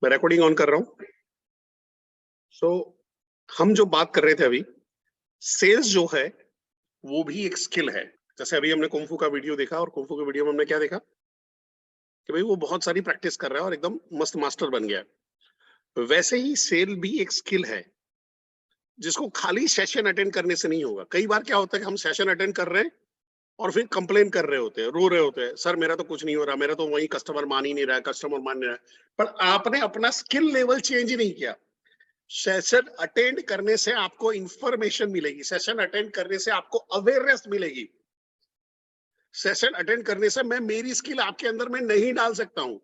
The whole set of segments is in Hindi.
मैं रिकॉर्डिंग ऑन कर रहा हूं। सो हम जो बात कर रहे थे अभी, सेल्स जो है वो भी एक स्किल है। जैसे अभी हमने कुंफू का वीडियो देखा और कुंफू के वीडियो में हमने क्या देखा कि भाई वो बहुत सारी प्रैक्टिस कर रहा है और एकदम मस्त मास्टर बन गया। वैसे ही सेल भी एक स्किल है जिसको खाली सेशन अटेंड करने से नहीं होगा। कई बार क्या होता है कि हम सेशन अटेंड कर रहे हैं और फिर कंप्लेन कर रहे होते हैं, रो रहे होते हैं, सर मेरा तो कुछ नहीं हो रहा, मेरा तो वही कस्टमर मान ही नहीं रहा है, कस्टमर मान नहीं रहा है। पर आपने अपना स्किल लेवल चेंज नहीं किया। सेशन अटेंड करने से आपको इंफॉर्मेशन मिलेगी, सेशन अटेंड करने से आपको अवेयरनेस मिलेगी। सेशन अटेंड करने से मैं मेरी स्किल आपके अंदर में नहीं डाल सकता हूं।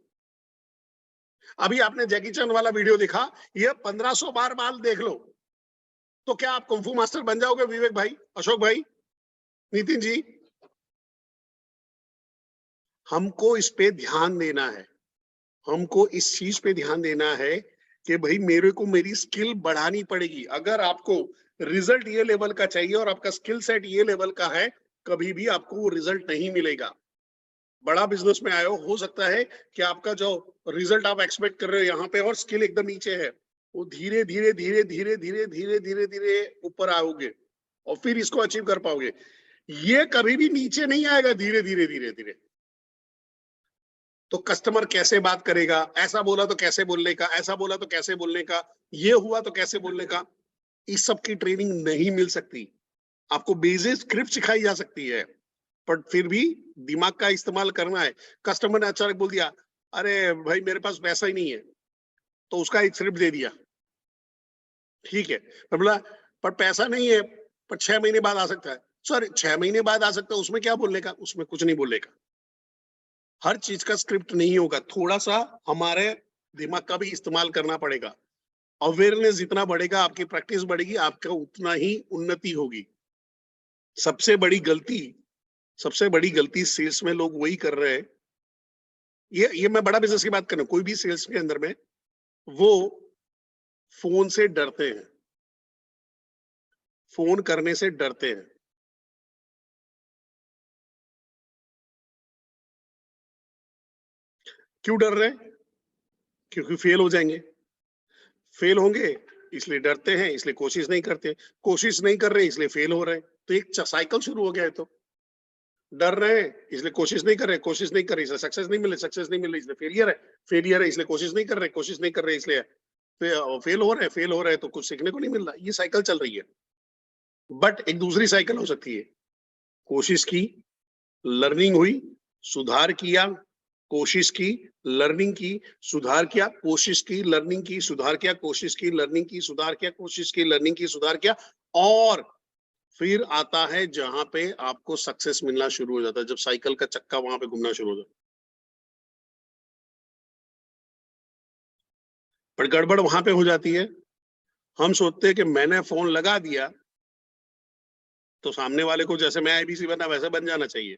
अभी आपने जैकी चैन वाला वीडियो देखा, ये 1500 बार देख लो, तो क्या आप कुंफू मास्टर बन जाओगे? विवेक भाई, अशोक भाई, नितिन जी, हमको इस पे ध्यान देना है। हमको इस चीज पे ध्यान देना है कि भाई मेरे को मेरी स्किल बढ़ानी पड़ेगी। अगर आपको रिजल्ट ये लेवल का चाहिए और आपका स्किल सेट ये लेवल का है, कभी भी आपको वो रिजल्ट नहीं मिलेगा। बड़ा बिजनेस में आए हो सकता है कि आपका जो रिजल्ट आप एक्सपेक्ट कर रहे हो यहाँ पे और स्किल एकदम नीचे है, वो धीरे धीरे धीरे धीरे धीरे धीरे धीरे धीरे ऊपर आओगे और फिर इसको अचीव कर पाओगे। ये कभी भी नीचे नहीं आएगा, धीरे धीरे धीरे धीरे। तो कस्टमर कैसे बात करेगा, ऐसा बोला तो कैसे बोलने का, ऐसा बोला तो कैसे बोलने का, ये हुआ तो कैसे बोलने का, इस सब की ट्रेनिंग नहीं मिल सकती। आपको बेसिक स्क्रिप्ट सिखाई जा सकती है, पर फिर भी दिमाग का इस्तेमाल करना है। कस्टमर ने अचानक बोल दिया, अरे भाई मेरे पास पैसा ही नहीं है, तो उसका एक स्क्रिप्ट दे दिया, ठीक है। मैं बोला पर पैसा नहीं है, पर 6 महीने बाद आ सकता है। सर 6 महीने बाद आ सकता है, उसमें क्या बोलने का? उसमें कुछ नहीं बोलने का। हर चीज का स्क्रिप्ट नहीं होगा, थोड़ा सा हमारे दिमाग का भी इस्तेमाल करना पड़ेगा। अवेयरनेस जितना बढ़ेगा, आपकी प्रैक्टिस बढ़ेगी, आपका उतना ही उन्नति होगी। सबसे बड़ी गलती, सबसे बड़ी गलती सेल्स में लोग वही कर रहे हैं। ये मैं बड़ा बिजनेस की बात कर रहा हूं, कोई भी सेल्स के अंदर में वो फोन से डरते हैं, फोन करने से डरते हैं। क्यों डर रहे हैं? क्योंकि फेल हो जाएंगे। फेल होंगे इसलिए डरते हैं, इसलिए कोशिश नहीं करते, कोशिश नहीं कर रहे इसलिए फेल हो रहे हैं। तो एक साइकिल शुरू हो गया है। तो डर रहे हैं इसलिए कोशिश नहीं कर रहे, कोशिश नहीं कर रहे इसलिए सक्सेस नहीं मिले, सक्सेस नहीं मिले इसलिए फेलियर है, फेलियर है इसलिए कोशिश नहीं कर रहे, कोशिश नहीं कर रहे इसलिए फेल हो रहे हैं, फेल हो रहे हैं तो कुछ सीखने को नहीं मिल रहा। ये साइकिल चल रही है। बट एक दूसरी साइकिल हो सकती है, कोशिश की, लर्निंग हुई, सुधार किया, कोशिश की, लर्निंग की, सुधार किया, कोशिश की, लर्निंग की, सुधार किया, कोशिश की, लर्निंग की, सुधार किया, कोशिश की, लर्निंग की, सुधार किया, और फिर आता है जहां पे आपको सक्सेस मिलना शुरू हो जाता है, जब साइकिल का चक्का वहां पे घूमना शुरू हो जाता है। पर गड़बड़ वहां पे हो जाती है, हम सोचते हैं कि मैंने फोन लगा दिया तो सामने वाले को जैसे मैं आईबीसी बना वैसे बन जाना चाहिए।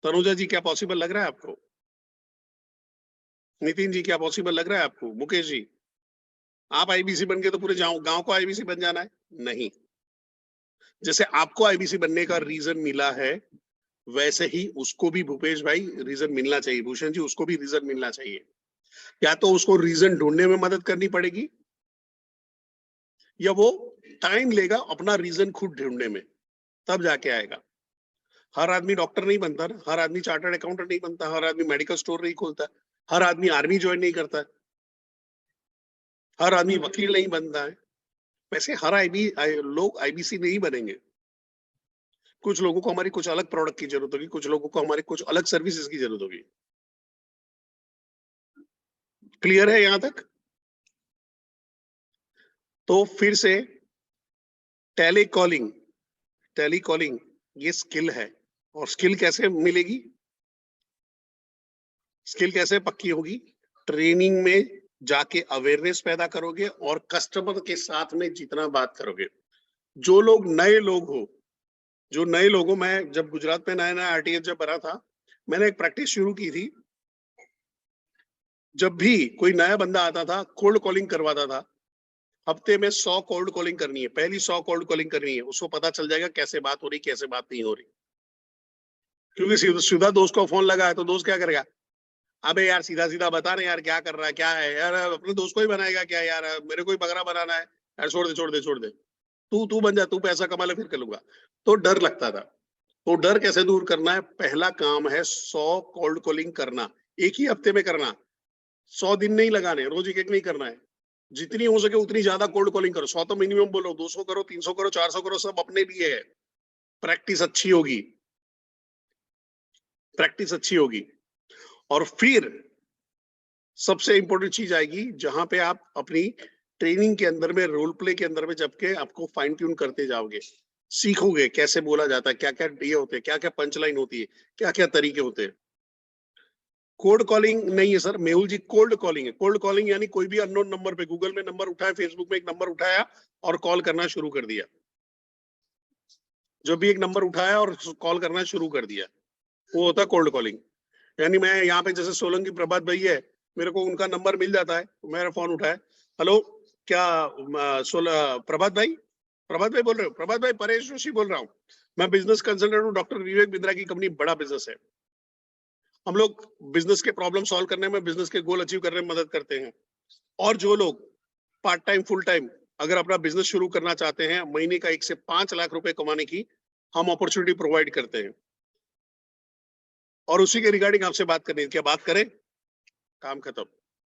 तनुजा जी, क्या पॉसिबल लग रहा है आपको? नितिन जी, क्या पॉसिबल लग रहा है आपको? मुकेश जी, आप आईबीसी बन गए तो पूरे गांव को आईबीसी बन जाना है? नहीं। जैसे आपको आईबीसी बनने का रीजन मिला है, वैसे ही उसको भी भूपेश भाई रीजन मिलना चाहिए, भूषण जी उसको भी रीजन मिलना चाहिए। या तो उसको रीजन ढूंढने में मदद करनी पड़ेगी, या वो टाइम लेगा अपना रीजन खुद ढूंढने में, तब जाके आएगा। हर आदमी डॉक्टर नहीं बनता ना, हर आदमी चार्टर्ड अकाउंटेंट नहीं बनता, हर आदमी मेडिकल स्टोर नहीं खोलता, हर आदमी आर्मी ज्वाइन नहीं करता, हर आदमी वकील नहीं बनता है। वैसे हर लोग आईबीसी नहीं बनेंगे। कुछ लोगों को हमारी कुछ अलग प्रोडक्ट की जरूरत होगी, कुछ लोगों को हमारी कुछ अलग सर्विसेज की जरूरत होगी। क्लियर है यहां तक? तो फिर से टेलीकॉलिंग, टेलीकॉलिंग ये स्किल है। और स्किल कैसे मिलेगी? स्किल कैसे पक्की होगी? ट्रेनिंग में जाके अवेयरनेस पैदा करोगे और कस्टमर के साथ में जितना बात करोगे। जो लोग नए लोग हो, जो नए लोगों, मैं जब गुजरात में नया नया आरटीएस जब बना था, मैंने एक प्रैक्टिस शुरू की थी। जब भी कोई नया बंदा आता था, कोल्ड कॉलिंग करवाता था। हफ्ते में 100 कोल्ड कॉलिंग करनी है, पहली 100 कोल्ड कॉलिंग करनी है, उसको पता चल जाएगा कैसे बात हो रही, कैसे बात नहीं हो रही। क्योंकि सीधा दोस्त को फोन लगा है तो दोस्त क्या करेगा? अबे यार सीधा सीधा बता ना यार, क्या कर रहा है, क्या है यार, अपने दोस्त को ही बनाएगा क्या यार, मेरे को ही बकरा बनाना है यार, छोड़ दे छोड़ दे छोड़ दे, तू तू बन जा, तू पैसा कमा ले फिर कर लूंगा। तो डर लगता था। तो डर कैसे दूर करना है? पहला काम है 100 कोल्ड कॉलिंग करना, एक ही हफ्ते में करना, 100 दिन नहीं लगाने, रोज एक एक नहीं करना है। जितनी हो सके उतनी ज्यादा कोल्ड कॉलिंग करो, 100 तो मिनिमम बोलो, 200 करो, 300 करो, 400 करो, सब अपने लिए है। प्रैक्टिस अच्छी होगी, प्रैक्टिस अच्छी होगी। और फिर सबसे इंपॉर्टेंट चीज आएगी, जहां पे आप अपनी ट्रेनिंग के अंदर में, रोल प्ले के अंदर में, जबकि आपको फाइन ट्यून करते जाओगे, सीखोगे कैसे बोला जाता है, क्या क्या ये होते हैं, क्या क्या पंचलाइन होती है, क्या क्या तरीके होते हैं। कोल्ड कॉलिंग नहीं है सर मेहुल जी, कोल्ड कॉलिंग है। कोल्ड कॉलिंग यानी कोई भी अननोन नंबर पे, गूगल में नंबर उठाया, फेसबुक में एक नंबर उठाया और कॉल करना शुरू कर दिया। जो भी एक नंबर उठाया और कॉल करना शुरू कर दिया, वो होता है कोल्ड कॉलिंग। यानी मैं यहाँ पे, जैसे सोलंकी प्रभात भाई है, मेरे को उनका नंबर मिल जाता है, मेरा फोन उठाया, हेलो क्या प्रभात भाई, प्रभात भाई बोल रहे हो? प्रभात भाई, परेश जोशी बोल रहा हूँ, मैं बिजनेस कंसल्टेंट हूँ, डॉक्टर विवेक बिंद्रा की कंपनी, बड़ा बिजनेस है, हम लोग बिजनेस के प्रॉब्लम सॉल्व करने में, बिजनेस के गोल अचीव करने में मदद करते हैं। और जो लोग पार्ट टाइम फुल टाइम अगर अपना बिजनेस शुरू करना चाहते हैं, महीने का 1 से 5 लाख रुपए कमाने की हम अपॉर्चुनिटी प्रोवाइड करते हैं। और उसी के रिगार्डिंग आपसे बात करनी है, क्या बात करें? काम खत्म,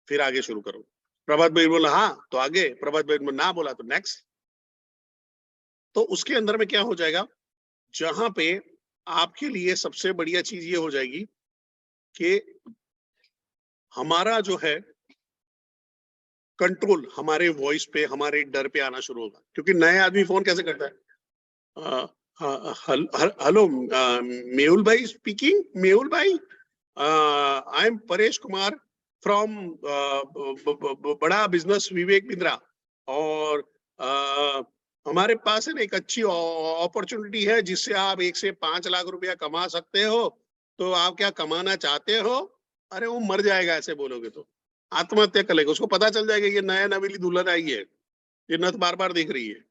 फिर आगे शुरू करो। प्रभात भाई बोला हाँ तो आगे, प्रभात भाई ने ना बोला तो नेक्स्ट। तो उसके अंदर में क्या हो जाएगा, जहां पे आपके लिए सबसे बढ़िया चीज ये हो जाएगी कि हमारा जो है कंट्रोल हमारे वॉइस पे, हमारे डर पे आना शुरू होगा। क्योंकि नए आदमी फोन कैसे करता है, हेलो मेहुल भाई स्पीकिंग, मेहुल भाई I am Paresh Kumar from बड़ा बिजनेस विवेक बिंद्रा, और हमारे पास है ना एक अच्छी अपॉर्चुनिटी है जिससे आप 1 से 5 लाख रुपया कमा सकते हो, तो आप क्या कमाना चाहते हो? अरे वो मर जाएगा ऐसे बोलोगे तो, आत्महत्या कर लेगा। उसको पता चल जाएगा ये नया नवेली दुल्हन आई है, ये नथ बार बार देख रही है।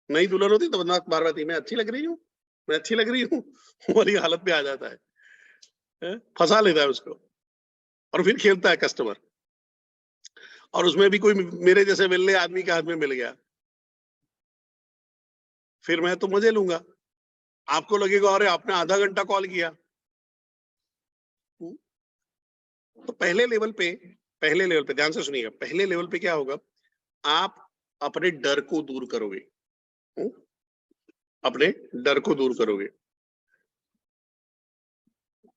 नई दुल्हन होती तो नथ बार बार, मैं अच्छी लग रही हूँ, मैं अच्छी लग रही हूँ वाली हालत पे आ जाता है, फंसा लेता है उसको, और फिर खेलता है कस्टमर। और उसमें भी कोई मेरे जैसे वेल्ले आदमी के हाथ में मिल गया, फिर मैं तो मजे लूंगा। आपको लगेगा अरे आपने आधा घंटा कॉल किया। तो पहले लेवल पे ध्यान से सुनिएगा, पहले लेवल पे क्या होगा, आप अपने डर को दूर करोगे, अपने डर को दूर करोगे।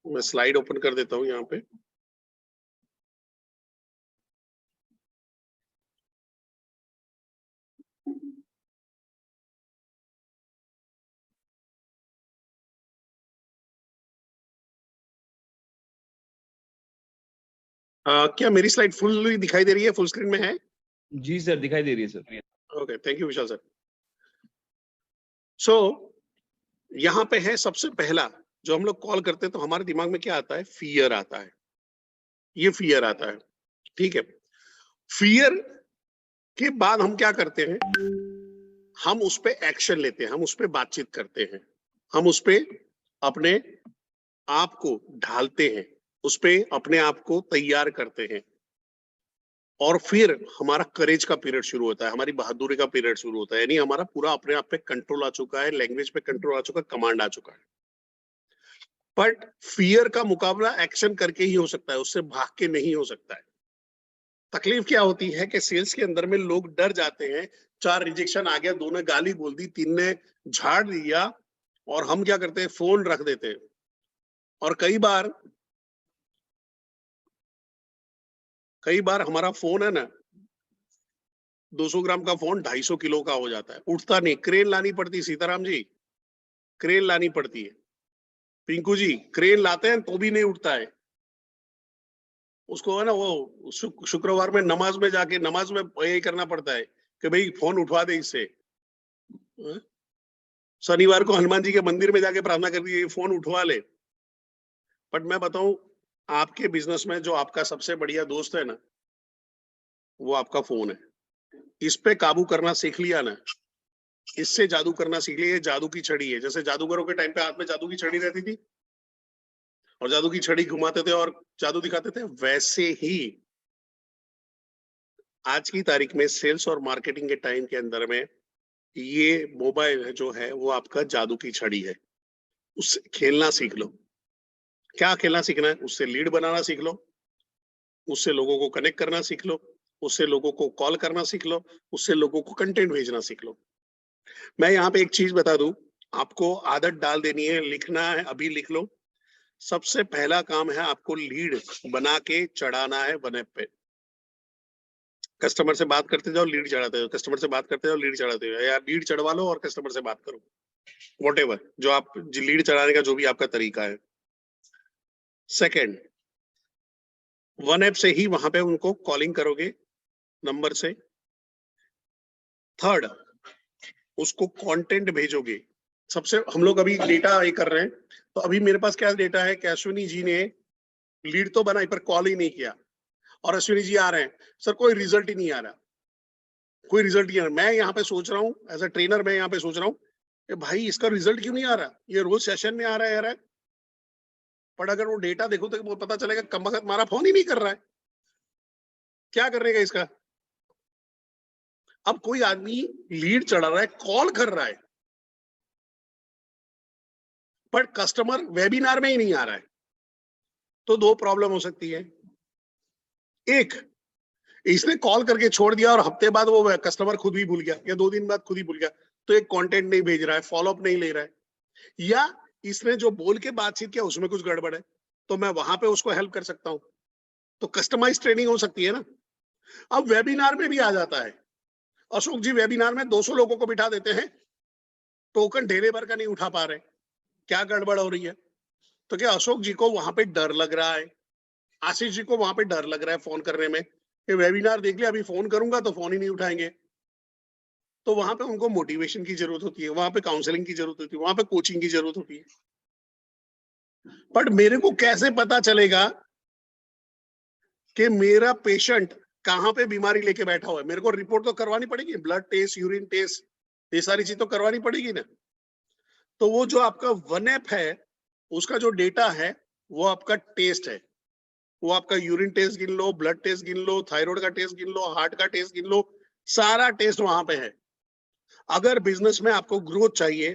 मैं स्लाइड ओपन कर देता हूं यहाँ पे। क्या मेरी स्लाइड फुल दिखाई दे रही है, फुल स्क्रीन में है? जी सर, दिखाई दे रही है sir. Okay, thank you Vishal sir. So यहाँ पे है सबसे पहला, जो हम लोग कॉल करते हैं तो हमारे दिमाग में क्या आता है, फियर आता है, ये फियर आता है, ठीक है। फियर के बाद हम क्या करते हैं, हम उस पे एक्शन लेते हैं, हम उस पे बातचीत करते हैं, हम उस पे अपने आप को ढालते हैं, उस पे अपने आप को तैयार करते हैं। और फिर हमारा करेज का पीरियड शुरू होता है, हमारी बहादुरी का पीरियड शुरू होता है, यानी हमारा पूरा अपने आप पे कंट्रोल आ चुका है, लैंग्वेज पे कंट्रोल आ चुका है, कमांड आ चुका है। बट फियर का मुकाबला एक्शन करके ही हो सकता है, उससे भाग के नहीं हो सकता है। तकलीफ क्या होती है कि सेल्स के अंदर में लोग डर जाते हैं, 4 रिजेक्शन आ गया, 2 ने गाली बोल दी, 3 ने झाड़ दिया, और हम क्या करते हैं, फोन रख देते हैं। और कई बार हमारा फोन है ना, 200 ग्राम का फोन 250 किलो का हो जाता है, उठता नहीं, क्रेन लानी पड़ती है, सीताराम जी क्रेन लानी पड़ती है, पिंकू जी क्रेन लाते हैं तो भी नहीं उठता है। उसको है ना वो शुक्रवार में नमाज में जाके, नमाज में यही करना पड़ता है कि भाई फोन उठवा दे इससे। शनिवार को हनुमान जी के मंदिर में जाके प्रार्थना कर दी, फोन उठवा ले। बट मैं बताऊं, आपके बिजनेस में जो आपका सबसे बढ़िया दोस्त है ना, वो आपका फोन है। इस पे काबू करना सीख लिया ना, इससे जादू करना सीख लिया। ये जादू की छड़ी है, जैसे जादूगरों के टाइम पे हाथ में जादू की छड़ी रहती थी, और जादू की छड़ी घुमाते थे और जादू दिखाते थे, वैसे ही आज की तारीख में सेल्स और मार्केटिंग के टाइम के अंदर में ये मोबाइल जो है वो आपका जादू की छड़ी है। उससे खेलना सीख लो। क्या खेलना सीखना है? उससे लीड बनाना सीख लो, उससे लोगों को कनेक्ट करना सीख लो, उससे लोगों को कॉल करना सीख लो, उससे लोगों को कंटेंट भेजना सीख लो। मैं यहाँ पे एक चीज बता दूं, आपको आदत डाल देनी है, लिखना है, अभी लिख लो। सबसे पहला काम है आपको लीड बना के चढ़ाना है वन ऐप पे। कस्टमर से बात करते जाओ, लीड चढ़ाते जाओ, कस्टमर से बात करते जाओ, लीड चढ़ाते जाओ, या लीड चढ़वा लो और कस्टमर से बात करो, वॉटेवर जो आप लीड चढ़ाने का जो भी आपका तरीका है। सेकंड, वन ऐप से ही वहां पे उनको कॉलिंग करोगे नंबर से। थर्ड, उसको कंटेंट भेजोगे। सबसे हम लोग अभी डेटा ये कर रहे हैं, तो अभी मेरे पास क्या डेटा है कि अश्विनी जी ने लीड तो बनाई पर कॉल ही नहीं किया, और अश्विनी जी आ रहे हैं, सर कोई रिजल्ट ही नहीं आ रहा, कोई रिजल्ट नहीं आ रहा। मैं यहाँ पे सोच रहा हूँ एज अ ट्रेनर, मैं यहाँ पे सोच रहा हूँ कि भाई इसका रिजल्ट क्यों नहीं आ रहा, ये रोज सेशन में आ रहा है यार। पर अगर वो डेटा देखो तो वो पता चलेगा कम वक्त हमारा फोन ही नहीं कर रहा है, क्या करने का इसका। अब कोई आदमी लीड चढ़ा रहा है, कॉल कर रहा है, पर कस्टमर वेबिनार में ही नहीं आ रहा है, तो दो प्रॉब्लम हो सकती है। एक, इसने कॉल करके छोड़ दिया और हफ्ते बाद वो कस्टमर खुद भी भूल गया, या 2 दिन बाद खुद ही भूल गया, तो एक कंटेंट नहीं भेज रहा है, फॉलोअप नहीं ले रहा है, या इसने जो बोल के बातचीत किया उसमें कुछ गड़बड़ है, तो मैं वहां पे उसको हेल्प कर सकता हूं, तो कस्टमाइज ट्रेनिंग हो सकती है ना। अब वेबिनार में भी आ जाता है, अशोक जी वेबिनार में 200 लोगों को बिठा देते हैं, टोकन ढेरे भर का नहीं उठा पा रहे, क्या गड़बड़ हो रही है। तो क्या अशोक जी को वहां पे डर लग रहा है, आशीष जी को वहां पे डर लग रहा है फोन करने में, कि वेबिनार देख लिया, अभी फोन करूंगा तो फोन ही नहीं उठाएंगे। तो वहां पे उनको मोटिवेशन की जरूरत होती है, वहां पे काउंसलिंग की जरूरत होती है, वहां पे कोचिंग की जरूरत होती है। बट मेरे को कैसे पता चलेगा कि मेरा पेशेंट कहाँ पे बीमारी लेके बैठा हुआ है? मेरे को रिपोर्ट तो करवानी पड़ेगी, ब्लड टेस्ट, यूरिन टेस्ट, ये सारी चीज तो करवानी पड़ेगी ना। तो वो जो आपका वन ऐप है, उसका जो डेटा है वो आपका टेस्ट है, वो आपका यूरिन टेस्ट गिन लो, ब्लड टेस्ट गिन लो, थायराइड का टेस्ट गिन लो, हार्ट का टेस्ट गिन लो, सारा टेस्ट वहां पे है। अगर बिजनेस में आपको ग्रोथ चाहिए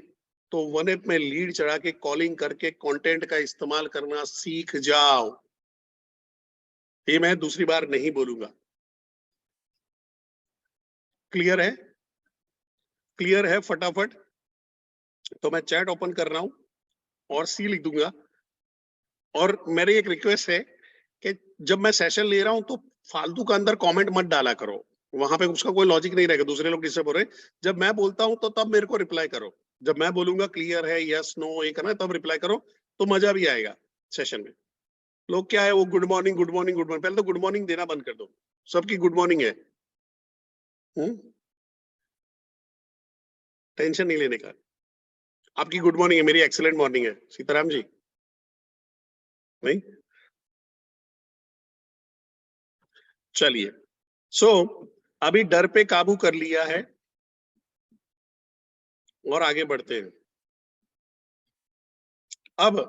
तो वन ऐप में लीड चढ़ा के कॉलिंग करके कंटेंट का इस्तेमाल करना सीख जाओ। ये मैं दूसरी बार नहीं बोलूंगा। क्लियर है? क्लियर है? फटाफट। तो मैं चैट ओपन कर रहा हूं और सी लिख दूंगा। और मेरी एक रिक्वेस्ट है कि जब मैं सेशन ले रहा हूं तो फालतू का अंदर कमेंट मत डाला करो, वहां पे उसका कोई लॉजिक नहीं रहेगा, दूसरे लोग डिस्टर्ब हो रहे हैं। जब मैं बोलता हूं तो तब मेरे को रिप्लाई करो, जब मैं बोलूंगा क्लियर है, यस नो ये करना है, तब रिप्लाई करो, तो मजा भी आएगा सेशन में। लोग क्या है, वो good morning good morning good morning, पहले तो गुड मॉर्निंग देना बंद कर दो, सबकी गुड मॉर्निंग है। टेंशन नहीं लेने का, आपकी गुड मॉर्निंग है, मेरी एक्सीलेंट मॉर्निंग है, सीताराम जी नहीं। चलिए, सो अभी डर पे काबू कर लिया है और आगे बढ़ते हैं। अब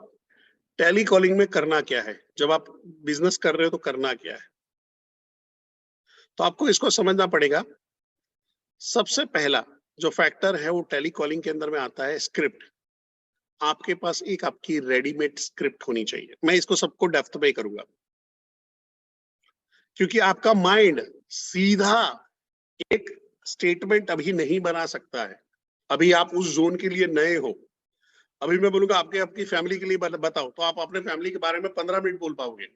टेली कॉलिंग में करना क्या है, जब आप बिजनेस कर रहे हो तो करना क्या है, तो आपको इसको समझना पड़ेगा। सबसे पहला जो फैक्टर है वो टेली कॉलिंग के अंदर में आता है स्क्रिप्ट। आपके पास एक आपकी रेडीमेड स्क्रिप्ट होनी चाहिए। मैं इसको सबको डेप्थ में करूंगा, क्योंकि आपका माइंड सीधा एक स्टेटमेंट अभी नहीं बना सकता है, अभी आप उस जोन के लिए नए हो। अभी मैं बोलूंगा आपके आपकी फैमिली के लिए बताओ, तो आप अपने फैमिली के बारे में 15 मिनट बोल पाओगे।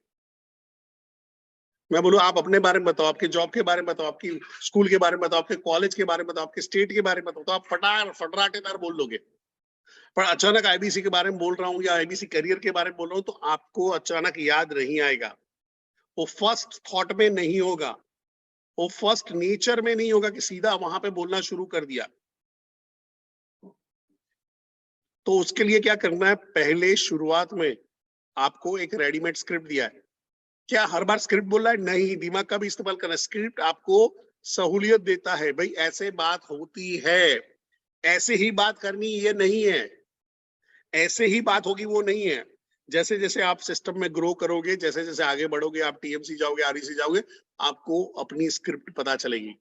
मैं बोलूं आप अपने बारे में बताओ, आपके जॉब के बारे में बताओ, आपकी स्कूल के बारे में बताओ, आपके कॉलेज के बारे में बताओ, आपके स्टेट के बारे में बताओ, तो आप फटराटेदार बोल दोगे। पर अचानक आईबीसी के बारे में बोल रहा हूँ या आईबीसी करियर के बारे में बोल रहा हूँ, तो आपको अचानक याद नहीं आएगा, वो फर्स्ट थॉट में नहीं होगा, वो फर्स्ट नेचर में नहीं होगा कि सीधा वहां पे बोलना शुरू कर दिया। तो उसके लिए क्या करना है, पहले शुरुआत में आपको एक रेडीमेड स्क्रिप्ट दिया है। क्या हर बार स्क्रिप्ट बोलना है? नहीं, दिमाग का भी इस्तेमाल करना है। स्क्रिप्ट आपको सहूलियत देता है, भाई ऐसे बात होती है, ऐसे ही बात करनी, ये नहीं है ऐसे ही बात होगी, वो नहीं है। जैसे जैसे आप सिस्टम में ग्रो करोगे, जैसे जैसे आगे बढ़ोगे, आप टीएमसी जाओगे, आरईसी जाओगे, आपको अपनी स्क्रिप्ट पता चलेगी।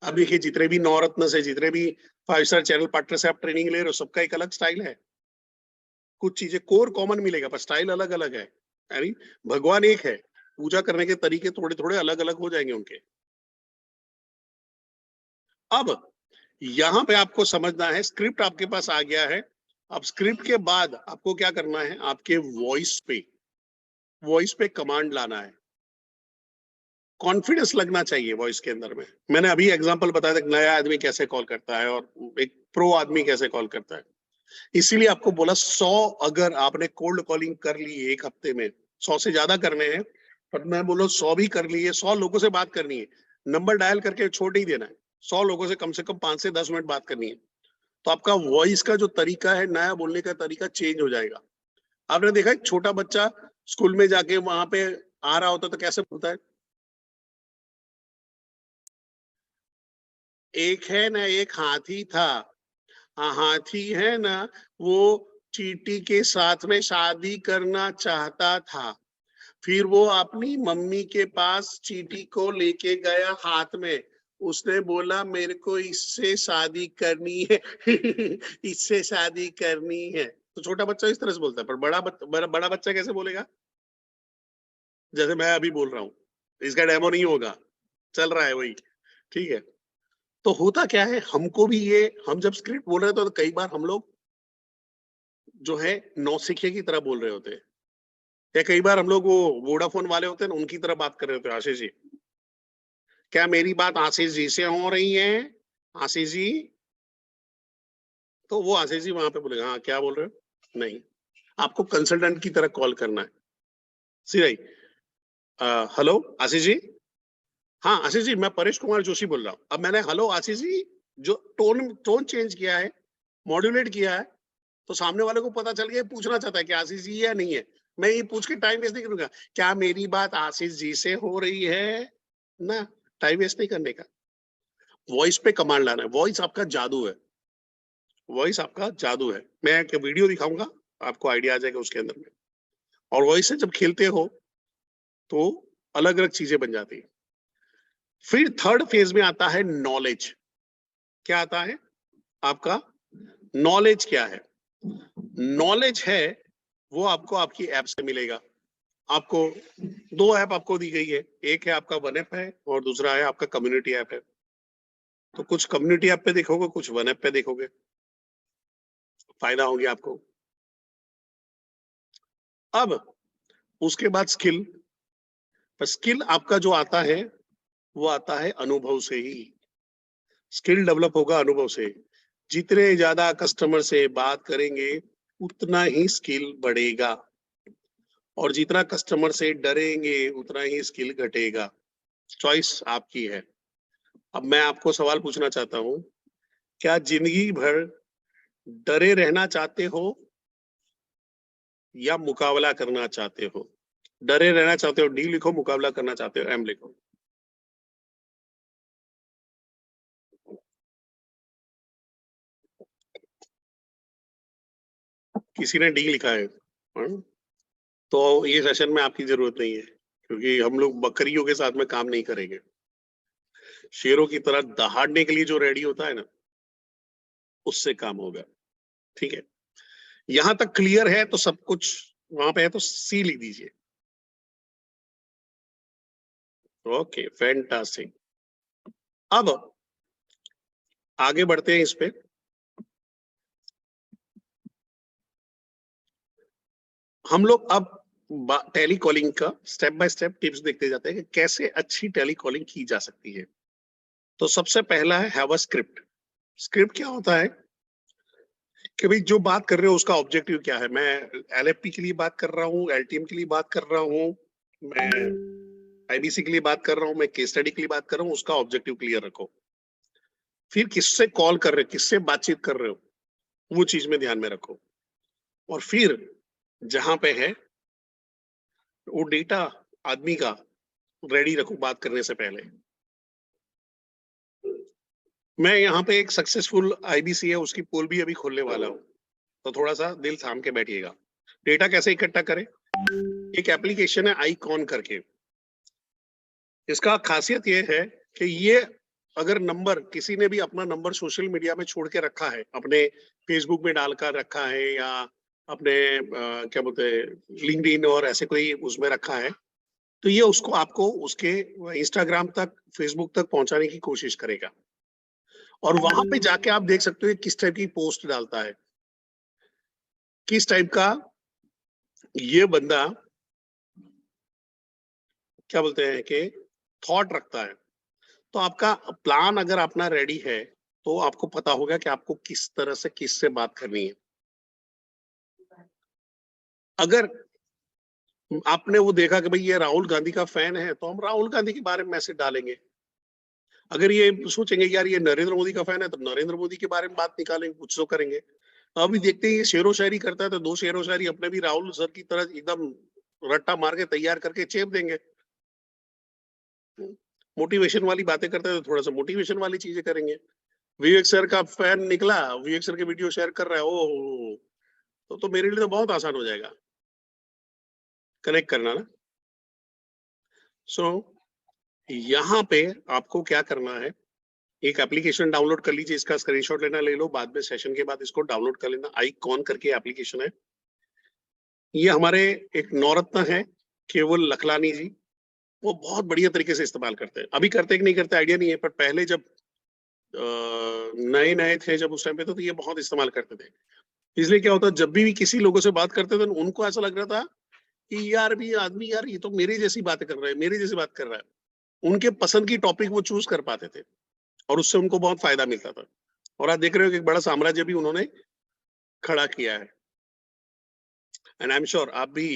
अब देखिए जितने भी नवरत्न से, जितने भी 5 स्टार चैनल पार्टनर से आप ट्रेनिंग ले रहे हो, सबका एक अलग स्टाइल है। कुछ चीजें कोर कॉमन मिलेगा पर स्टाइल अलग अलग है। यानी भगवान एक है, पूजा करने के तरीके थोड़े थोड़े अलग अलग हो जाएंगे उनके। अब यहाँ पे आपको समझना है, स्क्रिप्ट आपके पास आ गया है। अब स्क्रिप्ट के बाद आपको क्या करना है, आपके वॉइस पे कमांड लाना है। कॉन्फिडेंस लगना चाहिए वॉइस के अंदर में। मैंने अभी एग्जांपल बताया था, नया आदमी कैसे कॉल करता है और एक प्रो आदमी कैसे कॉल करता है। इसीलिए आपको बोला 100 अगर आपने कोल्ड कॉलिंग कर ली एक हफ्ते में, 100 से ज्यादा करने हैं, पर मैं बोलो 100 भी कर लिए, 100 लोगों से बात करनी है। नंबर डायल करके छोड़ ही देना है, 100 लोगों से कम 5 से 10 मिनट बात करनी है। तो आपका वॉइस का जो तरीका है, नया बोलने का तरीका चेंज हो जाएगा। आपने देखा एक छोटा बच्चा स्कूल में जाके वहां पे आ रहा होता तो कैसे बोलता है, एक है ना एक हाथी था, हाथी है ना वो चींटी के साथ में शादी करना चाहता था, फिर वो अपनी मम्मी के पास चींटी को लेके गया हाथ में, उसने बोला मेरे को इससे शादी करनी है इससे शादी करनी है। तो छोटा बच्चा इस तरह से बोलता है, पर बड़ा बच्चा कैसे बोलेगा, जैसे मैं अभी बोल रहा हूँ। इसका डेमो नहीं होगा, चल रहा है वही। ठीक है, तो होता क्या है, हमको भी ये, हम जब स्क्रिप्ट बोल रहे हैं तो कई बार हम लोग जो है नौसिखिए की तरह बोल रहे होते हैं, या कई बार हम लोग वो वोडाफोन वाले होते हैं ना, उनकी तरह बात कर रहे होते हैं। आशीष जी, क्या मेरी बात आशीष जी से हो रही है, आशीष जी? तो वो आशीष जी वहां पे बोलेगा हाँ क्या बोल रहे हो, नहीं, आपको कंसल्टेंट की तरह कॉल करना है। सीधा ही, हेलो आशीष जी, हाँ आशीष जी मैं परेश कुमार जोशी बोल रहा हूँ। अब मैंने हेलो आशीष जी जो टोन टोन चेंज किया है, मॉड्यूलेट किया है, तो सामने वाले को पता चल गया, पूछना चाहता है कि आशीष जी है या नहीं है। मैं ये पूछ के टाइम वेस्ट नहीं करूंगा, क्या मेरी बात आशीष जी से हो रही है ना, टाइम वेस्ट नहीं करने का। वॉइस पे कमांड लाना है, वॉइस आपका जादू है, वॉइस आपका जादू है। मैं एक वीडियो दिखाऊंगा, आपको आइडिया आ जाएगा उसके अंदर में। और वॉइस से जब खेलते हो तो अलग अलग चीजें बन जाती है। फिर थर्ड फेज में आता है नॉलेज। क्या आता है आपका, नॉलेज क्या है, नॉलेज है वो आपको आपकी ऐप से मिलेगा। आपको 2 ऐप आपको दी गई है, एक है आपका वन ऐप है और दूसरा है आपका कम्युनिटी ऐप है। तो कुछ कम्युनिटी ऐप पे देखोगे, कुछ वन ऐप पे देखोगे, फायदा होगी आपको। अब उसके बाद स्किल, पर स्किल आपका जो आता है वो आता है अनुभव से ही। स्किल डेवलप होगा अनुभव से। जितने ज्यादा कस्टमर से बात करेंगे उतना ही स्किल बढ़ेगा, और जितना कस्टमर से डरेंगे उतना ही स्किल घटेगा। चॉइस आपकी है। अब मैं आपको सवाल पूछना चाहता हूं, क्या जिंदगी भर डरे रहना चाहते हो या मुकाबला करना चाहते हो? डरे रहना चाहते हो डी लिखो, मुकाबला करना चाहते हो एम लिखो। किसी ने डी लिखा है, तो ये सेशन में आपकी जरूरत नहीं है, क्योंकि हम लोग बकरियों के साथ में काम नहीं करेंगे। शेरों की तरह दहाड़ने के लिए जो रेडी होता है ना, उससे काम होगा। ठीक है, यहां तक क्लियर है तो सब कुछ वहां पे है, तो सी लिख दीजिए। Okay fantastic. अब आगे बढ़ते हैं इस पे। हम लोग अब टेली कॉलिंग का स्टेप बाय स्टेप टिप्स देखते जाते हैं कि कैसे अच्छी टेली कॉलिंग की जा सकती है। तो सबसे पहला है हैव अ स्क्रिप्ट। स्क्रिप्ट क्या होता है कि भाई जो बात कर रहे हो उसका ऑब्जेक्टिव क्या है। मैं एलएफपी के लिए बात कर रहा हूँ, एलटीएम के लिए बात कर रहा हूँ, मैं आईबीसी के लिए बात कर रहा हूँ, मैं केस स्टडी के लिए बात कर रहा हूँ, उसका ऑब्जेक्टिव क्लियर रखो। फिर किससे कॉल कर रहे हो, किससे बातचीत कर रहे हो, वो चीज में ध्यान में रखो। और फिर जहां पे है वो डेटा आदमी का रेडी रखो बात करने से पहले। मैं यहाँ पे एक सक्सेसफुल आईबीसी है उसकी पोल भी अभी खोलने वाला हूँ, तो थोड़ा सा दिल थाम के बैठिएगा। डेटा कैसे इकट्ठा करें? एक एप्लीकेशन है आईकॉन करके। इसका खासियत ये है कि ये अगर नंबर किसी ने भी अपना नंबर सोशल मीडिया में छोड़ के रखा है, अपने फेसबुक में डालकर रखा है या अपने क्या बोलते हैं लिंक्डइन और ऐसे कोई उसमें रखा है, तो ये उसको आपको उसके इंस्टाग्राम तक, फेसबुक तक पहुंचाने की कोशिश करेगा। और वहां पे जाके आप देख सकते हो किस टाइप की पोस्ट डालता है, किस टाइप का ये बंदा क्या बोलते हैं कि थॉट रखता है। तो आपका प्लान अगर अपना रेडी है तो आपको पता होगा कि आपको किस तरह से किससे बात करनी है। अगर आपने वो देखा कि भाई ये राहुल गांधी का फैन है तो हम राहुल गांधी के बारे में मैसेज डालेंगे। अगर ये सोचेंगे कि यार ये नरेंद्र मोदी का फैन है तो नरेंद्र मोदी के बारे में बात निकालेंगे, कुछ तो करेंगे। तो अभी देखते हैं ये शेरो शायरी करता है तो दो शेरो शायरी अपने भी राहुल सर की तरह एकदम रट्टा मार के तैयार करके चेप देंगे। मोटिवेशन वाली बातें करते हैं तो थोड़ा सा मोटिवेशन वाली चीजें करेंगे। विवेक सर का फैन निकला, विवेक सर के वीडियो शेयर कर रहा है, ओ तो मेरे लिए तो बहुत आसान हो जाएगा कनेक्ट करना ना। सो यहाँ पे आपको क्या करना है, एक एप्लीकेशन डाउनलोड कर लीजिए, इसका स्क्रीनशॉट लेना ले लो, बाद में सेशन के बाद इसको डाउनलोड कर लेना। आईकॉन करके एप्लीकेशन है। ये हमारे एक नौरत्न है केवल लखलानी जी, वो बहुत बढ़िया तरीके से इस्तेमाल करते हैं। अभी करते कि नहीं करते आइडिया नहीं है, पर पहले जब नए नए थे जब उस टाइम पे तो ये बहुत इस्तेमाल करते थे। इसलिए क्या होता है जब भी किसी लोगों से बात करते थे उनको ऐसा लग रहा था कि यार भी आदमी यार ये तो मेरी जैसी बातें कर रहा है, मेरी जैसी बात कर रहा है। उनके पसंद की टॉपिक वो चूज कर पाते थे और उससे उनको बहुत फायदा मिलता था। और आप देख रहे हो कि एक बड़ा साम्राज्य भी उन्होंने खड़ा किया है। एंड आई एम श्योर आप भी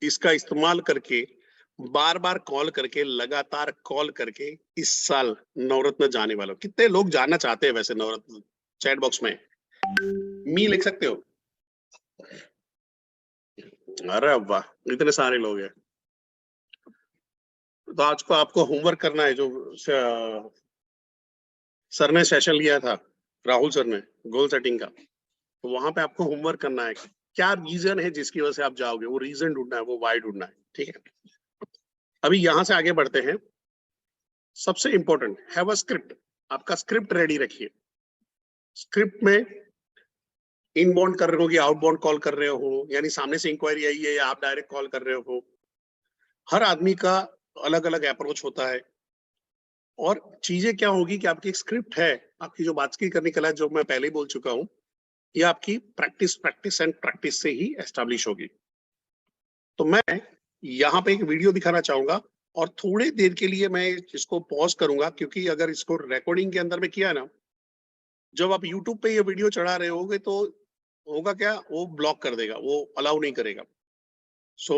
इसका इस्तेमाल करके बार बार कॉल करके लगातार कॉल करके इस साल नवरत्न जाने वाला हो। कितने लोग जाना चाहते हैं वैसे नवरत्न? चैट बॉक्स में मी लिख सकते हो। अरे वाह इतने सारे लोग हैं। तो आज को आपको होमवर्क करना है जो सर ने सेशन लिया था, राहुल सर ने गोल सेटिंग का, तो वहां पे आपको होमवर्क करना है कि क्या रीजन है जिसकी वजह से आप जाओगे, वो रीजन ढूंढना है, वो वाई ढूंढना है। ठीक है, अभी यहां से आगे बढ़ते हैं। सबसे इंपॉर्टेंट हैव अ स्क्रिप्ट। आपका स्क्रिप्ट रेडी रखिए। स्क्रिप्ट में इनबाउंड कर रहे हो कि आउटबाउंड कॉल कर रहे हो, यानी सामने से इंक्वायरी आई है या आप डायरेक्ट कॉल कर रहे हो। हर आदमी का अलग अलग अप्रोच होता है। और चीजें क्या होगी कि आपकी एक स्क्रिप्ट है, आपकी जो बात की करने कला है, जो मैं पहले ही बोल चुका हूँ, ये आपकी प्रैक्टिस प्रैक्टिस एंड प्रैक्टिस से ही एस्टेब्लिश होगी। तो मैं यहाँ पे एक वीडियो दिखाना चाहूंगा और थोड़ी देर के लिए मैं इसको पॉज करूंगा, क्योंकि अगर इसको रिकॉर्डिंग के अंदर में किया ना, जब आप यूट्यूब पे ये वीडियो चढ़ा रहे होगे तो होगा क्या, वो ब्लॉक कर देगा, वो अलाउ नहीं करेगा। सो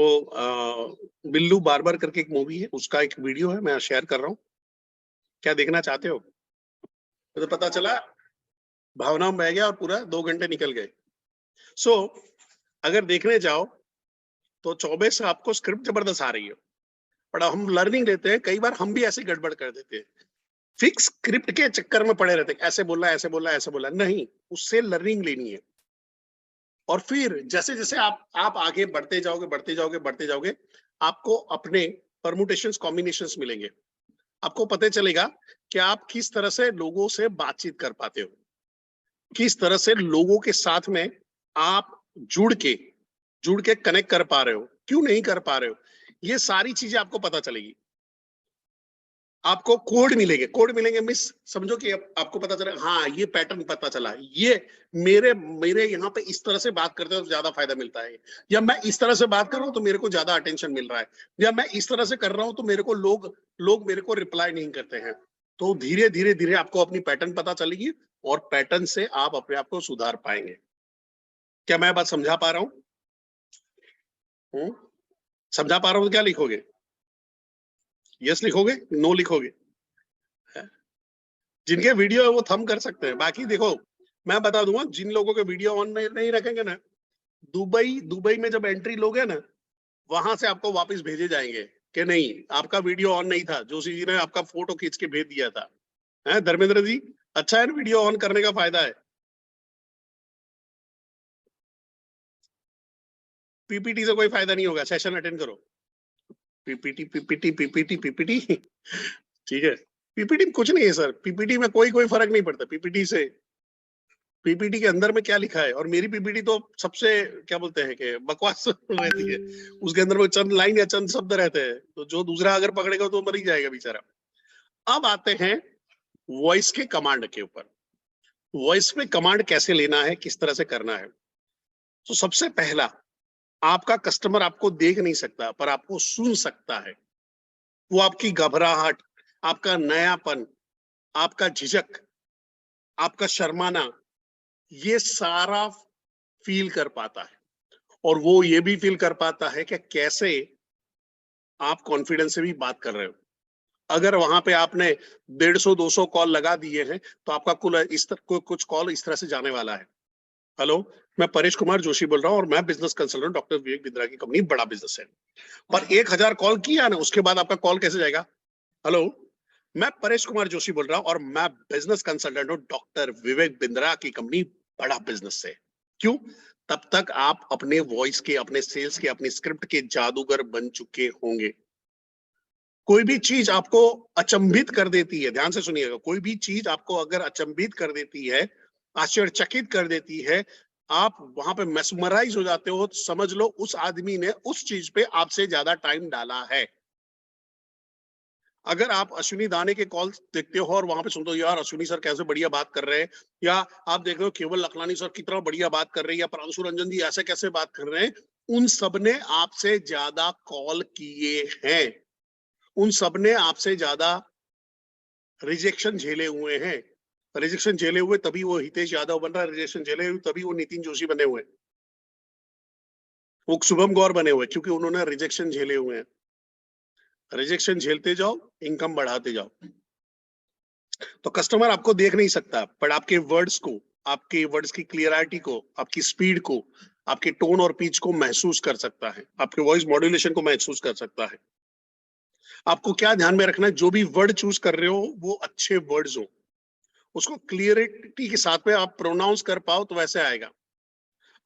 बिल्लू बार्बर करके एक मूवी है, उसका एक वीडियो है, मैं शेयर कर रहा हूँ। क्या देखना चाहते हो? तो पता चला भावना में बह गया और पूरा 2 घंटे निकल गए। सो अगर देखने जाओ तो चौबे से आपको स्क्रिप्ट जबरदस्त आ रही है, पर हम लर्निंग लेते हैं, कई बार हम भी ऐसे गड़बड़ कर देते हैं, फिक्स स्क्रिप्ट के चक्कर में पड़े रहते हैं, ऐसे बोला ऐसे बोला ऐसे बोला, नहीं, उससे लर्निंग लेनी है। और फिर जैसे जैसे आप आगे बढ़ते जाओगे बढ़ते जाओगे बढ़ते जाओगे, आपको अपने परमुटेशंस कॉम्बिनेशंस मिलेंगे। आपको पता चलेगा कि आप किस तरह से लोगों से बातचीत कर पाते हो, किस तरह से लोगों के साथ में आप जुड़ के कनेक्ट कर पा रहे हो, क्यों नहीं कर पा रहे हो, ये सारी चीजें आपको पता चलेगी। आपको कोड मिलेंगे मिस, समझो कि आपको पता चला, हाँ ये पैटर्न पता चला, ये मेरे मेरे यहाँ पे इस तरह से बात करते हो तो ज्यादा फायदा मिलता है, या मैं इस तरह से बात कर रहा हूँ तो मेरे को ज्यादा अटेंशन मिल रहा है, या मैं इस तरह से कर रहा हूँ तो मेरे को लोग मेरे को रिप्लाई नहीं करते हैं। तो धीरे धीरे धीरे आपको अपनी पैटर्न पता चलेगी और पैटर्न से आप अपने आप को सुधार पाएंगे। क्या मैं बात समझा पा रहा हूँ? समझा पा रहा हूँ तो क्या लिखोगे? यस लिखोगे, नो लिखोगे? जिनके वीडियो है वो थंब कर सकते हैं। बाकी देखो मैं बता दूंगा, जिन लोगों के वीडियो ऑन नहीं रखेंगे ना, दुबई में जब एंट्री लोगे ना, वहां से आपको वापस भेजे जाएंगे कि नहीं आपका वीडियो ऑन नहीं था, जोशी जी ने आपका फोटो खींच के भेज दिया था। है धर्मेंद्र जी, अच्छा है ना, वीडियो ऑन करने का फायदा है। पीपीटी से कोई फायदा नहीं होगा, सेशन अटेंड करो। पीपीटी पीपीटी पीपीटी पीपीटी ठीक है, पीपीटी में कुछ नहीं है सर, पीपीटी में कोई फर्क नहीं पड़ता। पीपीटी से, पीपीटी के अंदर में क्या लिखा है, और मेरी पीपीटी तो सबसे क्या बोलते हैं कि बकवास रहती है, उसके अंदर में चंद लाइन या चंद शब्द रहते हैं, तो जो दूसरा अगर पकड़ेगा तो मर ही जाएगा बेचारा। अब आते हैं वॉइस के कमांड के ऊपर। वॉइस में कमांड कैसे लेना है, किस तरह से करना है। तो सबसे पहला, आपका कस्टमर आपको देख नहीं सकता पर आपको सुन सकता है। वो आपकी घबराहट, आपका नयापन, आपका झिझक, आपका शर्माना, ये सारा फील कर पाता है। और वो ये भी फील कर पाता है कि कैसे आप कॉन्फिडेंस से भी बात कर रहे हो। अगर वहां पे आपने 150-200 कॉल लगा दिए हैं तो आपका कुछ कॉल इस तरह से जाने वाला है। हेलो, मैं परेश कुमार जोशी बोल रहा हूँ और मैं business consultant doctor Vivek Bindra की कंपनी बड़ा बिजनेस है। पर 1000 कॉल किया ना, उसके बाद आपका कॉल कैसे जाएगा? हेलो, मैं परेश कुमार जोशी बोल रहा हूँ और मैं बिजनेस कंसल्टेंट हूँ डॉक्टर विवेक बिंद्रा की कंपनी बड़ा बिजनेस से। क्यों? तब तक आप अपने वॉइस के, अपने सेल्स के, अपने स्क्रिप्ट के जादूगर बन चुके होंगे। कोई भी चीज आपको अचंभित कर देती है, ध्यान से सुनिएगा, कोई भी चीज आपको अगर अचंभित कर देती है, आश्चर्यचकित कर देती है, आप वहां पे मेस्मराइज हो जाते हो, तो समझ लो उस आदमी ने उस चीज पे आपसे ज्यादा टाइम डाला है। अगर आप अश्विनी दाने के कॉल देखते हो और वहां पे सुनते हो यार अश्विनी सर कैसे बढ़िया बात कर रहे हैं, या आप देख रहे हो केवल लखलानी सर कितना बढ़िया बात कर रहे हैं, या प्रांशु रंजन जी ऐसे कैसे बात कर रहे हैं, उन सब ने आपसे ज्यादा कॉल किए हैं, उन सब ने आपसे ज्यादा रिजेक्शन झेले हुए हैं। रिजेक्शन झेले हुए तभी वो हितेश यादव बन रहा है, रिजेक्शन झेले हुए तभी वो नितिन जोशी बने हुए, वो शुभम गौर बने हुए, क्योंकि उन्होंने रिजेक्शन झेले हुए हैं। रिजेक्शन झेलते जाओ, इनकम बढ़ाते जाओ। तो कस्टमर आपको देख नहीं सकता पर आपके वर्ड्स को, आपके वर्ड्स की क्लियरिटी को, आपकी स्पीड को, आपके टोन और पिच को महसूस कर सकता है, आपके वॉइस मॉड्यूलेशन को महसूस कर सकता है। आपको क्या ध्यान में रखना है, जो भी वर्ड चूज कर रहे हो वो अच्छे वर्ड्स हो, उसको क्लियरिटी के साथ में आप प्रोनाउंस कर पाओ तो वैसे आएगा।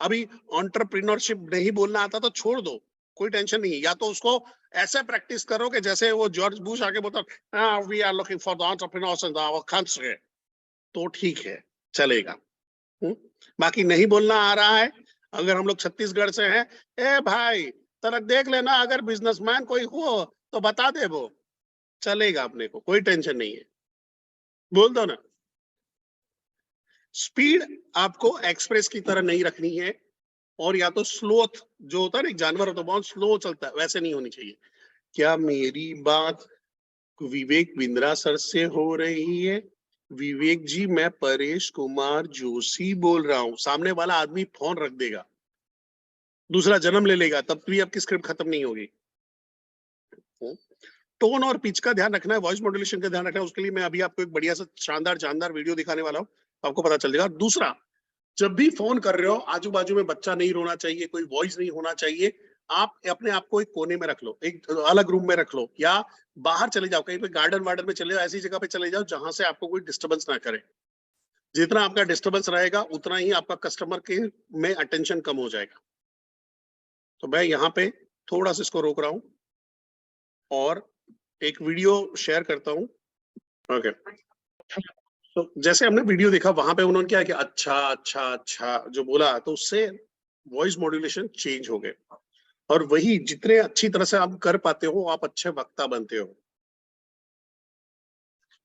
अभी एंटरप्रेन्योरशिप नहीं बोलना आता तो छोड़ दो, कोई टेंशन नहीं है, या तो उसको ऐसे प्रैक्टिस करो कि जैसे वो जॉर्ज बुश आके बोलता, we are looking for the entrepreneurs in our country, तो ठीक है, चलेगा। बाकी नहीं बोलना आ रहा है, अगर हम लोग छत्तीसगढ़ से हैं, ए भाई तरक देख लेना, अगर बिजनेसमैन कोई हो तो बता दे, वो चलेगा, अपने को कोई टेंशन नहीं है, बोल दो ना। स्पीड आपको एक्सप्रेस की तरह नहीं रखनी है, और या तो स्लोथ जो होता है ना, एक जानवर होता है बहुत स्लो चलता है, वैसे नहीं होनी चाहिए। क्या मेरी बात विवेक बिंद्रा सर से हो रही है? विवेक जी, मैं परेश कुमार जोशी बोल रहा हूँ। सामने वाला आदमी फोन रख देगा, दूसरा जन्म ले लेगा, तब भी आपकी स्क्रिप्ट खत्म नहीं होगी। टोन और पिच का ध्यान रखना है, वॉइस मॉड्यूलेशन का ध्यान रखना है, उसके लिए मैं अभी आपको एक बढ़िया सा शानदार वीडियो दिखाने वाला हूँ, आपको पता चल जाएगा। दूसरा, जब भी फोन कर रहे हो, आजू बाजू में बच्चा नहीं रोना चाहिए, कोई वॉइस नहीं होना चाहिए। आप अपने आप को एक कोने में रख लो, एक अलग रूम में रख लो, या बाहर चले जाओ, कहीं पे गार्डन वार्डन में चले जाओ, ऐसी जगह पे चले जाओ जहां से आपको कोई डिस्टर्बेंस ना करे। जितना आपका डिस्टर्बेंस रहेगा उतना ही आपका कस्टमर के में अटेंशन कम हो जाएगा। तो मैं यहाँ पे थोड़ा सा इसको रोक रहा हूँ और एक वीडियो शेयर करता हूँ। ओके, तो जैसे हमने वीडियो देखा, वहां पे उन्होंने क्या किया, अच्छा अच्छा अच्छा जो बोला, तो उससे वॉइस मॉड्यूलेशन चेंज हो गए। और वही जितने अच्छी तरह से आप कर पाते हो, आप अच्छे वक्ता बनते हो।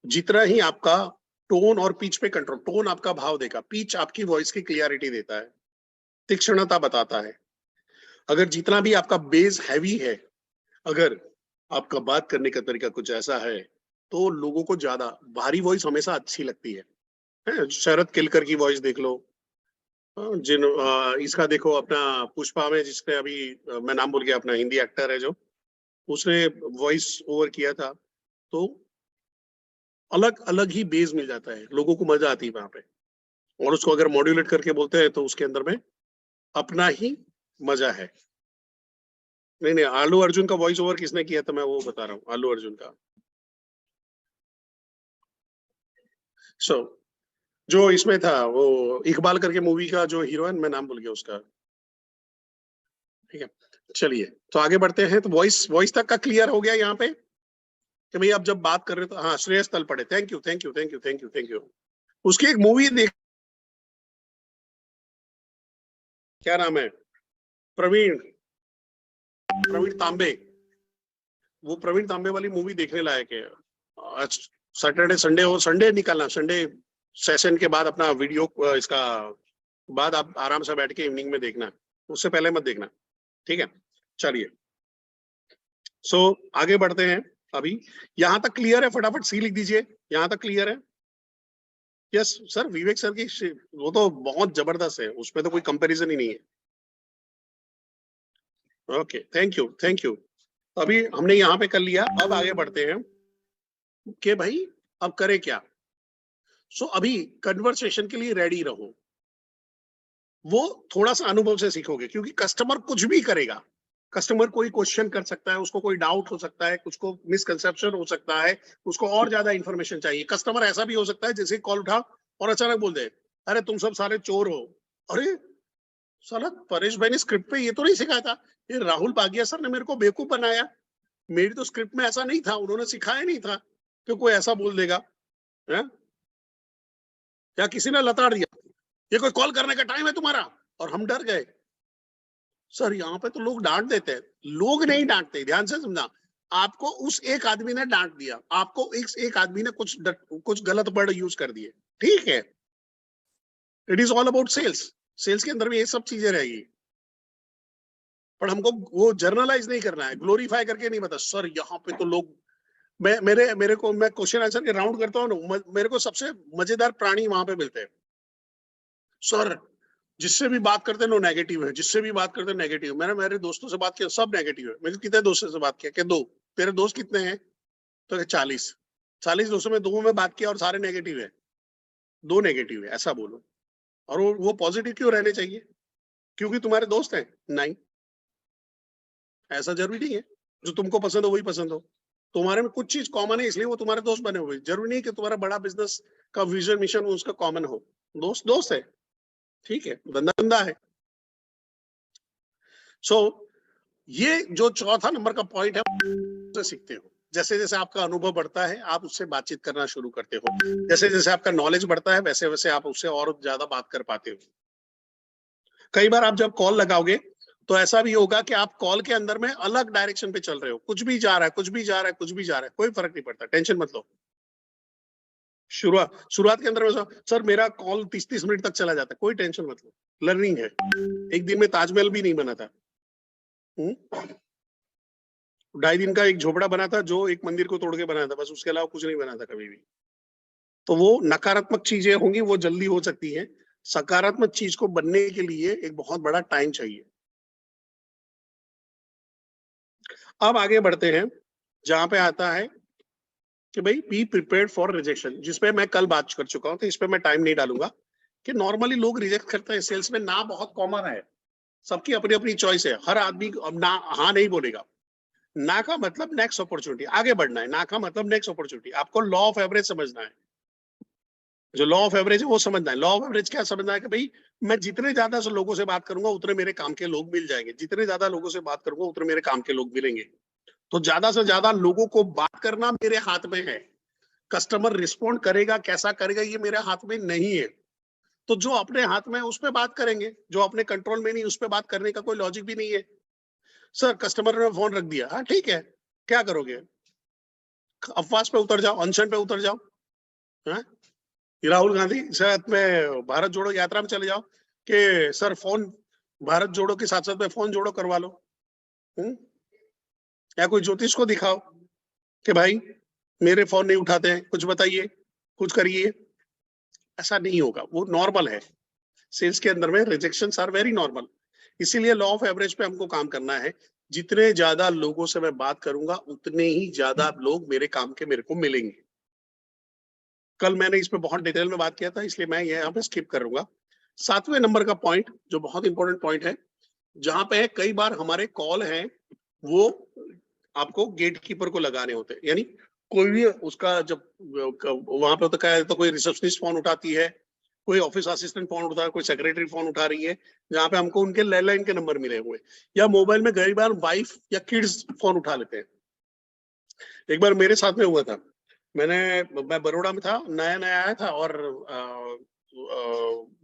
जितना ही आपका टोन और पिच पे कंट्रोल, टोन आपका भाव देगा, पिच आपकी वॉइस की क्लियरिटी देता है, तीक्ष्णता बताता है। अगर जितना भी आपका बेस हैवी है, अगर आपका बात करने का तरीका कुछ ऐसा है, तो लोगों को ज्यादा भारी वॉइस हमेशा अच्छी लगती है? शरद केलकर की वॉइस देख लो, इसका देखो अपना पुष्पा में, जिसने अभी मैं नाम भूल गया, अपना हिंदी एक्टर है जो, उसने वॉइस ओवर किया था, तो अलग अलग ही बेस मिल जाता है, लोगों को मजा आती है वहां पे। और उसको अगर मॉड्यूलेट करके बोलते हैं तो उसके अंदर में अपना ही मजा है। नहीं नहीं, आलू अर्जुन का वॉइस ओवर किसने किया था, मैं वो बता रहा हूँ, आलू अर्जुन का। सो जो इसमें था वो इकबाल करके मूवी का जो हीरोइन, मैं नाम भूल गया उसका, ठीक है, चलिए तो आगे बढ़ते हैं। तो वॉइस तक का क्लियर हो गया यहाँ पे कि भाई अब जब बात कर रहे तो हाँ, Shreyas Talpade, thank you thank you thank you thank you thank you. उसकी एक मूवी देख, क्या नाम है, प्रवीण प्रवीण तांबे, वो प्रवीण तांबे वाली मूवी देखने लायक है। आज सैटरडे संडे हो, संडे निकालना, संडे सेशन के बाद अपना वीडियो इसका बाद आप आराम से बैठ के इवनिंग में देखना, उससे पहले मत देखना, ठीक है। चलिए सो आगे बढ़ते हैं। अभी यहां तक क्लियर है, फटाफट सी लिख दीजिए, यहां तक क्लियर है। यस सर, विवेक सर की वो तो बहुत जबरदस्त है, उसमें तो कोई कंपैरिजन ही नहीं है। Okay thank you thank you. अभी हमने यहाँ पे कर लिया, अब आगे बढ़ते हैं कि भाई अब करें क्या। सो अभी कन्वर्सेशन के लिए रेडी रहो, वो थोड़ा सा अनुभव से सीखोगे, क्योंकि कस्टमर कुछ भी करेगा, कस्टमर कोई क्वेश्चन कर सकता है, उसको कोई डाउट हो सकता है, कुछ को मिसकंसेप्शन हो सकता है, उसको और ज्यादा इंफॉर्मेशन चाहिए। कस्टमर ऐसा भी हो सकता है जैसे कॉल उठा और अचानक बोल दे, अरे तुम सब सारे चोर हो। अरे साला परेश भाई ने स्क्रिप्ट पे ये तो नहीं सिखाया था, ये राहुल बागिया सर ने मेरे को बेवकूफ बनाया, मेरी तो स्क्रिप्ट में ऐसा नहीं था, उन्होंने सिखाया नहीं था कि कोई ऐसा बोल देगा है? या किसी ने लताड़ दिया, ये कोई कॉल करने का टाइम है तुम्हारा, और हम डर गए। सर यहाँ पे तो लोग डांट देते हैं, लोग नहीं डांटते, ध्यान से समझना। आपको उस एक आदमी ने डांट दिया, आपको एक आदमी ने कुछ गलत वर्ड यूज कर दिए, ठीक है, it is all about sales, sales के अंदर भी ये सब चीजें रहेगी, पर हमको वो जर्नलाइज नहीं करना है, ग्लोरीफाई करके नहीं बता। सर यहाँ पे तो लोग, मैं क्वेश्चन आंसर के राउंड करता हूँ ना, मेरे को सबसे मजेदार प्राणी वहां पे मिलते हैं। सर जिससे भी बात करते हैं नो नेगेटिव है, जिससे भी बात करते हैं नेगेटिव। मैंने मेरे दोस्तों से बात किया, सब नेगेटिव है। मैंने कितने दोस्तों से बात किया, कि 2। तेरे दोस्त कितने हैं? तो 40 दोस्तों में 2 में बात किया और सारे नेगेटिव है, 2 नेगेटिव है, ऐसा बोलो। और वो पॉजिटिव क्यों रहने चाहिए? क्योंकि तुम्हारे दोस्त हैं? नहीं, ऐसा जरूरी नहीं है जो तुमको पसंद हो वही पसंद हो। तुम्हारे में कुछ चीज कॉमन है, इसलिए वो तुम्हारे दोस्त बने हुए। जरूरी नहीं कि तुम्हारा बड़ा बिजनेस का विजन मिशन उसका कॉमन हो। दोस्त दोस्त है, ठीक है, धंधा धंधा है। सो ये जो चौथा नंबर का पॉइंट है, उससे सीखते हो। जैसे जैसे आपका अनुभव बढ़ता है, आप उससे बातचीत करना शुरू करते हो। जैसे जैसे आपका नॉलेज बढ़ता है, वैसे वैसे आप उससे और ज्यादा बात कर पाते हो। कई बार आप जब कॉल लगाओगे तो ऐसा भी होगा कि आप कॉल के अंदर में अलग डायरेक्शन पे चल रहे हो, कुछ भी जा रहा है, कुछ भी जा रहा है, कुछ भी जा रहा है, कोई फर्क नहीं पड़ता, टेंशन मत लो। शुरुआत के अंदर में सर मेरा कॉल 30-30 मिनट तक चला जाता है, कोई टेंशन मत लो, लर्निंग है। एक दिन में ताजमहल भी नहीं बना था, 2.5 दिन का एक झोपड़ा बना था जो एक मंदिर को तोड़ के बनाया था, बस, उसके अलावा कुछ नहीं बना था कभी भी। तो वो नकारात्मक चीजें होंगी, वो जल्दी हो सकती है। सकारात्मक चीज को बनने के लिए एक बहुत बड़ा टाइम चाहिए। अब आगे बढ़ते हैं, जहां पे आता है कि भाई बी प्रिपेयर्ड फॉर रिजेक्शन, जिसपे मैं कल बात कर चुका हूं, तो इस पे मैं टाइम नहीं डालूंगा। कि नॉर्मली लोग रिजेक्ट करते हैं सेल्स में, ना बहुत कॉमन है, सबकी अपनी अपनी चॉइस है, हर आदमी अब ना हाँ नहीं बोलेगा। ना का मतलब नेक्स्ट अपॉर्चुनिटी, आगे बढ़ना है, ना का मतलब नेक्स्ट अपॉर्चुनिटी। आपको लॉ ऑफ एवरेज समझना है, जो लॉ ऑफ एवरेज है वो समझना है। लॉ ऑफ एवरेज क्या समझना है कि भाई मैं जितने ज्यादा से लोगों से बात करूंगा उतने मेरे काम के लोग मिल जाएंगे, जितने ज्यादा लोगों से बात करूंगा उतने मेरे काम के लोग मिलेंगे। तो ज्यादा से ज्यादा लोगों को बात करना मेरे हाथ में है, कस्टमर रिस्पॉन्ड करेगा कैसा करेगा ये मेरे हाथ में नहीं है। तो जो अपने हाथ में है उस पर बात करेंगे, जो अपने कंट्रोल में नहीं उस पर बात करने का कोई लॉजिक भी नहीं है। सर कस्टमर ने फोन रख दिया, हाँ ठीक है, क्या करोगे? अपवास पे उतर जाओ, अनशन पे उतर जाओ, हाँ? राहुल गांधी साथ में भारत जोड़ो यात्रा में चले जाओ कि सर फोन भारत जोड़ो के साथ साथ में फोन जोड़ो करवा लो, या कोई ज्योतिष को दिखाओ कि भाई मेरे फोन नहीं उठाते हैं, कुछ बताइए, कुछ करिए। ऐसा नहीं होगा, वो नॉर्मल है। सेल्स के अंदर में रिजेक्शंस आर वेरी नॉर्मल। इसीलिए लॉ ऑफ एवरेज पे हमको काम करना है। जितने ज्यादा लोगों से मैं बात करूंगा उतने ही ज्यादा लोग मेरे काम के मेरे को मिलेंगे। कल मैंने इस पे बहुत डिटेल में बात किया था, इसलिए मैं यहाँ पे स्किप करूंगा। 7वें नंबर का पॉइंट जो बहुत इंपॉर्टेंट पॉइंट है, जहां पे कई बार हमारे कॉल हैं वो आपको गेट कीपर को लगाने होते हैं। यानी कोई भी उसका जब वहां पे तो क्या है, तो कोई रिसेप्शनिस्ट फोन उठाती है कोई ऑफिस असिस्टेंट फोन उठा, कोई सेक्रेटरी फोन उठा रही है, जहाँ पे हमको उनके लैंडलाइन के नंबर मिले हुए, या मोबाइल में कई बार वाइफ या किड्स फोन उठा लेते हैं। एक बार मेरे साथ में हुआ था, मैं बड़ौदा में था, नया नया आया था, और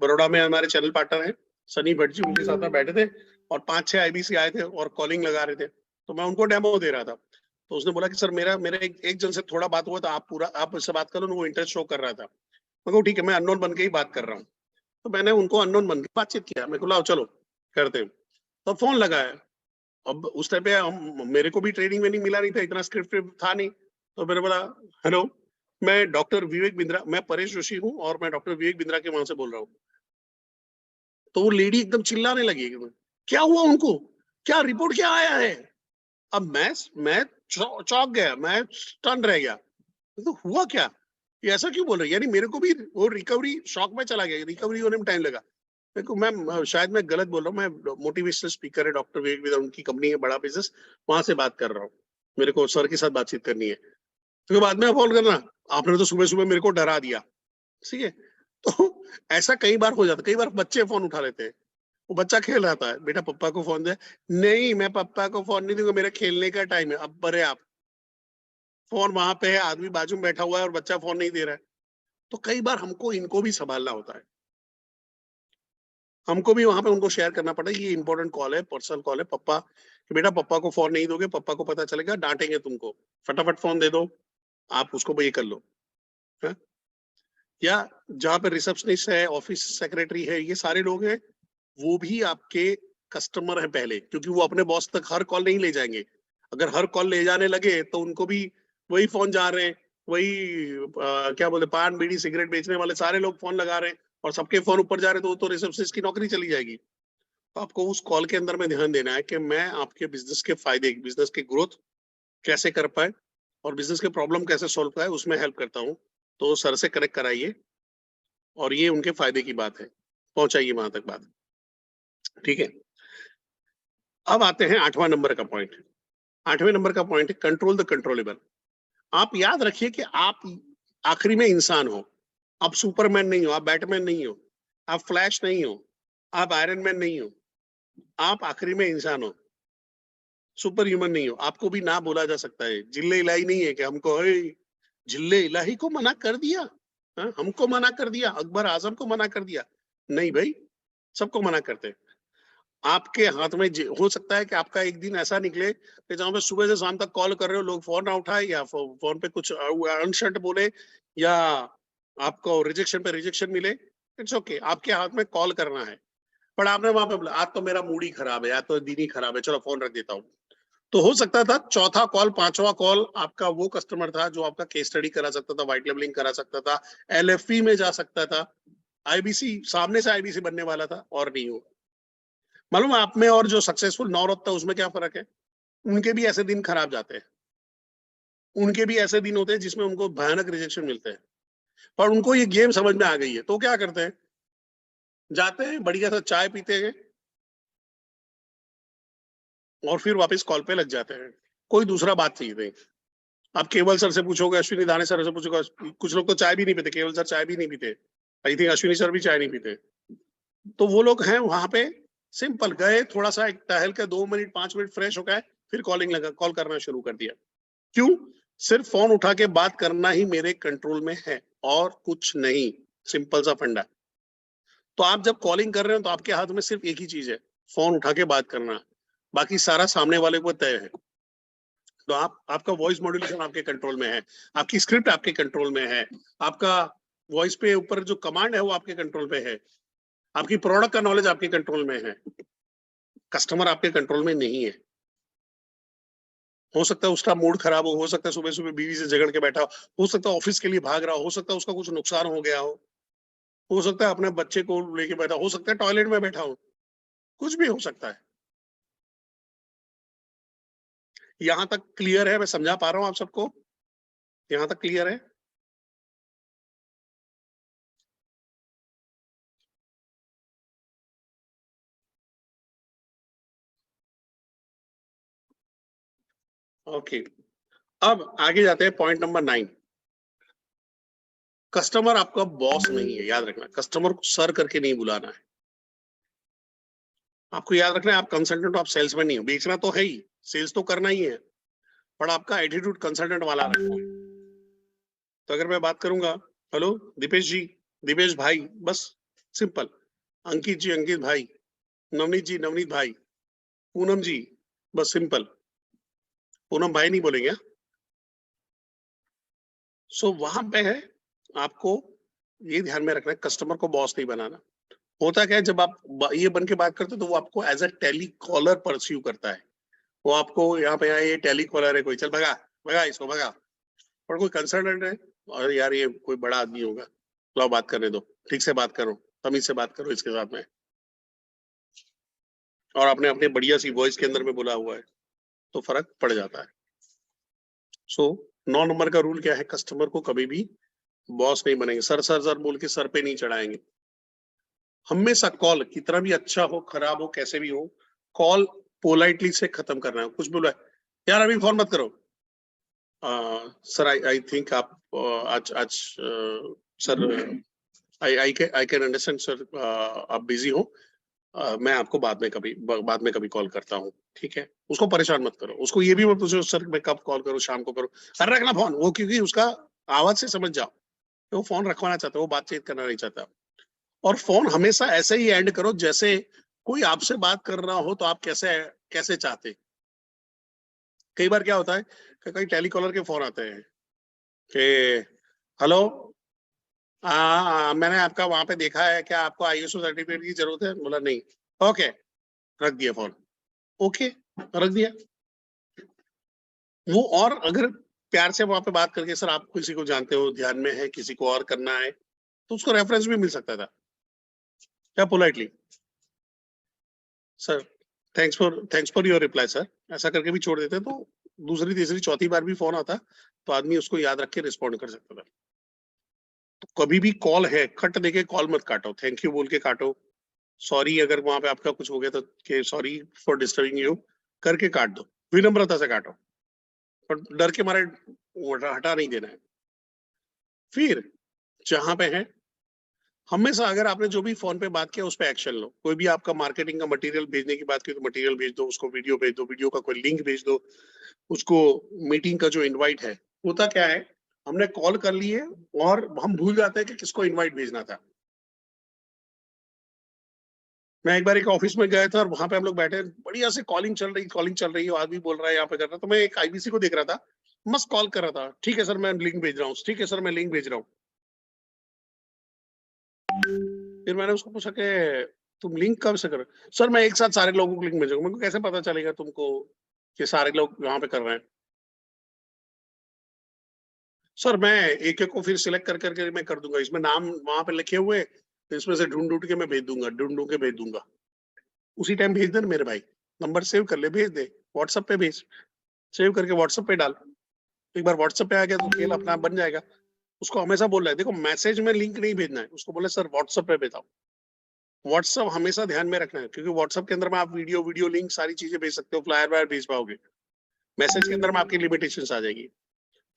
बड़ौदा में हमारे चैनल पार्टनर हैं सनी भट्ट जी, उनके साथ में बैठे थे और 5-6 आईबीसी आए थे और कॉलिंग लगा रहे थे, तो मैं उनको डेमो दे रहा था। तो उसने बोला कि सर मेरा मेरा एक जन से थोड़ा बात हुआ था, आप उससे बात करो ना, वो इंटरेस्ट शो कर रहा था। मैं कहूँ ठीक है, मैं अननोन बन के ही बात कर रहा हूँ। तो मैंने उनको अननोन बन के बातचीत किया, मैं बोला चलो करते हैं। तो फोन लगाया। अब उस टाइम पे मेरे को भी ट्रेनिंग वेनिंग मिला नहीं था, इतना स्क्रिप्ट था नहीं। तो मैंने बोला हेलो, मैं डॉक्टर विवेक बिंद्रा, मैं परेश जोशी हूँ और मैं डॉक्टर विवेक बिंद्रा के वहां से बोल रहा हूँ। तो वो लेडी एकदम चिल्लाने लगी, क्या हुआ उनको, क्या रिपोर्ट क्या आया है। अब मैं चौंक गया, मैं स्टन रह गया। तो हुआ क्या, ये ऐसा क्यों बोल रहे, यानी मेरे को भी वो रिकवरी शॉक में चला गया, रिकवरी होने में टाइम लगा। देखो मैं शायद मैं गलत बोल रहा हूँ, मैं मोटिवेशनल स्पीकर है डॉक्टर विवेक बिंद्रा, उनकी कंपनी है बड़ा बिजनेस, वहां से बात कर रहा हूँ, मेरे को सर के साथ बातचीत करनी है। तो बाद में फोन करना, आपने तो सुबह सुबह मेरे को डरा दिया, ठीक है। तो ऐसा कई बार हो जाता, कई बार बच्चे फोन उठा लेते हैं, वो बच्चा खेल रहा था, बेटा पप्पा को फोन दे, नहीं मैं पप्पा को फोन नहीं दूंगा, मेरे खेलने का टाइम है। अब बड़े आप, फोन वहां पे है, आदमी बाजू में बैठा हुआ है और बच्चा फोन नहीं दे रहा है। तो कई बार हमको इनको भी संभालना होता है, हमको भी वहां पे उनको शेयर करना पड़ता है, ये इंपॉर्टेंट कॉल है, पर्सनल कॉल है, पप्पा कि बेटा पप्पा को फोन नहीं दोगे, पप्पा को पता चलेगा, डांटेंगे तुमको, फटाफट फोन दे दो, आप उसको ये कर लो, है? या जहाँ पे रिसेप्शनिस्ट है, ऑफिस सेक्रेटरी है, ये सारे लोग हैं, वो भी आपके कस्टमर है पहले, क्योंकि वो अपने बॉस तक हर कॉल नहीं ले जाएंगे। अगर हर कॉल ले जाने लगे तो उनको भी वही फोन जा रहे हैं, वही क्या बोलते, पान बीड़ी सिगरेट बेचने वाले सारे लोग फोन लगा रहे हैं और सबके फोन ऊपर जा रहे हैं, तो रिसेप्शनिस्ट की नौकरी चली जाएगी। तो आपको उस कॉल के अंदर में ध्यान देना है कि मैं आपके बिजनेस के फायदे, बिजनेस की ग्रोथ कैसे कर पाए और बिजनेस के प्रॉब्लम कैसे सॉल्व पाए, उसमें हेल्प करता हूँ। तो सर से कनेक्ट कराइए और ये उनके फायदे की बात है, पहुंचाइए वहां तक बात, ठीक है। अब आते हैं 8वां नंबर का पॉइंट। 8वें नंबर का पॉइंट है कंट्रोल द कंट्रोलेबल। आप याद रखिए कि आप आखिरी में इंसान हो, आप सुपरमैन नहीं हो, आप बैटमैन नहीं हो, आप फ्लैश नहीं हो, आप आयरन मैन नहीं हो, आप आखिरी में इंसान हो, सुपर ह्यूमन नहीं हो। आपको भी ना बोला जा सकता है, जिल्ले इलाही नहीं है कि हमको जिल्ले इलाही को मना कर दिया, हाँ, हमको मना कर दिया, अकबर आजम को मना कर दिया, नहीं भाई, सबको मना करते हैं। आपके हाथ में हो सकता है कि आपका एक दिन ऐसा निकले कि जहां पे सुबह से शाम तक कॉल कर रहे हो, लोग फोन ना उठाए या फोन पे कुछ अनशर्ट बोले, या आपको रिजेक्शन पे रिजेक्शन मिले, इट्स ओके, आपके हाथ में कॉल करना है। पर आपने वहां पे बोला आज तो मेरा मूड ही खराब है, आज तो दिन ही खराब है, चलो फोन रख देता हूँ। तो हो सकता था चौथा कॉल, 5वां कॉल आपका वो कस्टमर था जो आपका केस स्टडी करा सकता था, व्हाइट लेबलिंग करा सकता था, एलएफपी में जा सकता था, आईबीसी, सामने से आईबीसी बनने वाला था, और नहीं हुआ। मालूम है आप में और जो सक्सेसफुल नौरत्न है उसमें क्या फर्क है, उनके भी ऐसे दिन खराब जाते हैं, उनके भी ऐसे दिन होते हैं जिसमें उनको भयानक रिजेक्शन मिलते हैं, पर उनको ये गेम समझ में आ गई है, तो क्या करते हैं, जाते हैं बढ़िया सा चाय पीते हैं और फिर वापस कॉल पे लग जाते हैं, कोई दूसरा बात चाहिए नहीं। आप केवल सर से पूछोगे, अश्विनी दाने सर से पूछोगे, कुछ लोग तो चाय भी नहीं पीते, केवल सर चाय भी नहीं पीते, आई थिंक अश्विनी सर भी चाय नहीं पीते। तो वो लोग हैं वहां पे, सिंपल गए, थोड़ा सा एक टहल के 2 मिनट 5 मिनट फ्रेश हो गए, फिर कॉल करना शुरू कर दिया। क्यों, सिर्फ फोन उठा के बात करना ही मेरे कंट्रोल में है और कुछ नहीं, सिंपल सा फंडा। तो आप जब कॉलिंग कर रहे हो तो आपके हाथ में सिर्फ एक ही चीज है, फोन उठा के बात करना, बाकी सारा सामने वाले को तय है। तो आपका वॉइस मॉड्यूलेशन आपके कंट्रोल में है, आपकी स्क्रिप्ट आपके कंट्रोल में है, आपका वॉइस पे ऊपर जो कमांड है वो आपके कंट्रोल पे है, आपकी प्रोडक्ट का नॉलेज आपके कंट्रोल में है, कस्टमर आपके कंट्रोल में नहीं है। हो सकता है उसका मूड खराब हो सकता है सुबह सुबह बीवी से झगड़ के बैठा हो सकता है ऑफिस के लिए भाग रहा हो सकता है उसका कुछ नुकसान हो गया हो सकता है अपने बच्चे को लेके बैठा हो सकता है टॉयलेट में बैठा हो, कुछ भी हो सकता है। यहाँ तक क्लियर है, मैं समझा पा रहा हूँ आप सबको, यहाँ तक क्लियर है। ओके, अब आगे जाते हैं पॉइंट नंबर 9। कस्टमर आपका बॉस नहीं है, याद रखना। कस्टमर को सर करके नहीं बुलाना है। आपको याद रखना है, आप कंसल्टेंट, आप सेल्समैन नहीं हो। बेचना तो है ही, सेल्स तो करना ही है, पर आपका एटीट्यूड कंसल्टेंट वाला रखना है। तो अगर मैं बात करूंगा, हेलो दीपेश जी, दीपेश भाई, बस सिंपल। अंकित जी, अंकित भाई। नवनीत जी, नवनीत भाई। पूनम जी, बस सिंपल। पूनम भाई नहीं बोलेंगे। सो वहां पे है, आपको ये ध्यान में रखना है, कस्टमर को बॉस नहीं बनाना। होता क्या है, जब आप ये बन के बात करते हो तो वो आपको as a telecaller pursue करता है। वो आपको यहाँ पे ये टेली कॉलर है, कोई चल भगा भगा इसको भगा। और कोई कंसल्टेंट है, और यार ये कोई बड़ा आदमी होगा, लो बात करने दो, ठीक से बात करो, तमीज से बात करो इसके साथ में, और आपने अपने बढ़िया सी वॉइस के अंदर में बोला हुआ है, तो फर्क पड़ जाता है। सो 9 नंबर का रूल क्या है, कस्टमर को कभी भी बॉस नहीं बनेंगे, सर सर सर बोल के सर पे नहीं चढ़ाएंगे। हमेशा कॉल कितना भी अच्छा हो, खराब हो, कैसे भी हो, कॉल पोलाइटली से खत्म करना है। कुछ बोला यार अभी फोन मत करो, सर आई थिंक आप आज आज sir I can understand sir, आप बिजी हो, मैं आपको बाद में कभी कॉल करता हूँ, ठीक है। उसको परेशान मत करो, उसको ये भी मत पूछो सर मैं कब कॉल करूँ, शाम को करूँ, अरे रखना फोन, वो क्योंकि उसका आवाज से समझ जाओ कि वो फोन रखवाना चाहता है, वो बातचीत करना नहीं चाहता। और फोन हमेशा ऐसे ही एंड करो जैसे कोई आपसे बात कर रहा हो तो आप कैसे कैसे चाहते। कई बार क्या होता है कि कई टेलीकॉलर के फोन आते हैं कि हेलो, मैंने आपका वहां पे देखा है, क्या आपको आईएसओ सर्टिफिकेट की जरूरत है? बोला नहीं, ओके, रख दिया फोन, ओके रख दिया। वो और अगर प्यार से वहां पे बात करके सर आप किसी को जानते हो, ध्यान में है, किसी को और करना है, तो उसको रेफरेंस भी मिल सकता था, क्या politely sir thanks for your reply sir, ऐसा करके भी छोड़ देते, तो दूसरी तीसरी चौथी बार भी फोन आता तो आदमी उसको याद रख के रिस्पॉन्ड कर सकता था। तो कभी भी कॉल है, खट देके कॉल मत काटो, थैंक यू बोल के काटो। सॉरी अगर वहां पे आपका कुछ हो गया तो कि सॉरी फॉर डिस्टर्बिंग यू करके काट दो, विनम्रता से काटो, पर डर के मारे हटा नहीं देना है। फिर जहां पे है, हमेशा अगर आपने जो भी फोन पे बात किया उस पर एक्शन लो। कोई भी आपका मार्केटिंग का मटेरियल भेजने की बात की तो मटेरियल भेज दो, उसको वीडियो भेज दो, वीडियो का कोई लिंक भेज दो, उसको मीटिंग का जो इनवाइट है। होता क्या है, हमने कॉल कर ली है और हम भूल जाते हैं कि किसको इनवाइट भेजना था। मैं एक बार एक ऑफिस में गया था और वहां पे हम लोग बैठे, बढ़िया से कॉलिंग चल रही है, आदमी बोल रहा है यहाँ पे कर रहा, तो मैं एक आईबीसी को देख रहा था, मस्त कॉल कर रहा था, ठीक है सर मैं लिंक भेज रहा हूँ, ठीक है सर मैं लिंक भेज रहा हूँ। फिर मैंने उसको पूछा कि तुम लिंक कब से कर रहे हो? सर मैं एक साथ सारे लोगों को लिंक भेजूंगा। मेरे को कैसे पता चलेगा तुमको कि सारे लोग वहां पे कर रहे हैं? सर मैं एक एक को फिर सिलेक्ट कर करके मैं कर दूंगा, इसमें नाम वहां पे लिखे हुए, तो इसमें से ढूंढ ढूंढ के मैं भेज दूंगा, ढूंढ ढूंढ के भेज दूंगा। उसी टाइम भेज देना मेरे भाई, नंबर सेव कर ले, भेज दे, व्हाट्सएप पे भेज, सेव करके व्हाट्सएप पे डाल। एक बार व्हाट्सएप पे आ गया तो खेल अपना बन जाएगा। उसको हमेशा बोल रहा है, देखो मैसेज में लिंक नहीं भेजना है, उसको बोले सर व्हाट्सएप पे भेजाओ। व्हाट्सएप हमेशा ध्यान में रखना है, क्योंकि व्हाट्सएप के अंदर में आप वीडियो वीडियो लिंक सारी चीजें भेज सकते हो, फ्लायर वायर भेज पाओगे। मैसेज के अंदर में आपकी लिमिटेशन आ जाएगी।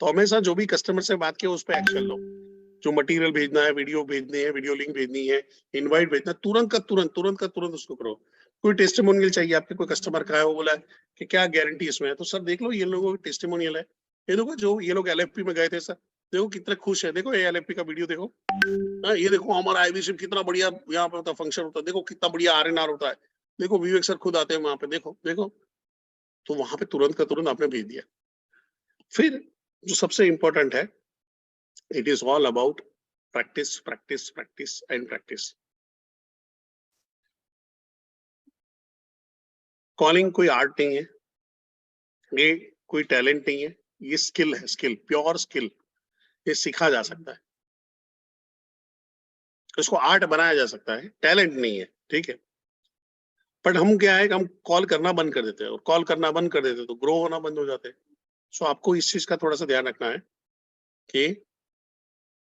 तो हमेशा जो भी कस्टमर से बात किया उस पर एक्शन लो। जो मटेरियल भेजना है, वीडियो भेजनी है, वीडियो लिंक भेजनी है, इनवाइट भेजना, तुरंत उसको करो। कोई टेस्टिमोनियल चाहिए आपके, कोई कस्टमर का है, वो बोला कि क्या गारंटी इसमें है, तो सर देख लो ये लोगों का टेस्टिमोनियल है, ये देखो जो ये लोग एलएफपी में गए थे सर, देखो कितने खुश है, देखो ये एलएफपी का वीडियो देखो, ये देखो हमारा आईबीसी कितना बढ़िया यहाँ पे होता फंक्शन होता है, देखो कितना बढ़िया आरएनआर होता है, देखो विवेक सर खुद आते हैं वहां पे, देखो देखो। तो वहां पे तुरंत का तुरंत आपने भेज दिया। फिर जो सबसे इंपॉर्टेंट है, it is all about practice practice practice and practice. Calling कोई आर्ट नहीं है, ये कोई टैलेंट नहीं है, ये स्किल है, स्किल, प्योर स्किल। ये सीखा जा सकता है, इसको आर्ट बनाया जा सकता है, टैलेंट नहीं है, ठीक है। बट हम क्या है कि हम कॉल करना बंद कर देते हैं, और कॉल करना बंद कर देते हैं तो ग्रो होना बंद हो जाते हैं। सो आपको इस चीज का थोड़ा सा ध्यान रखना है कि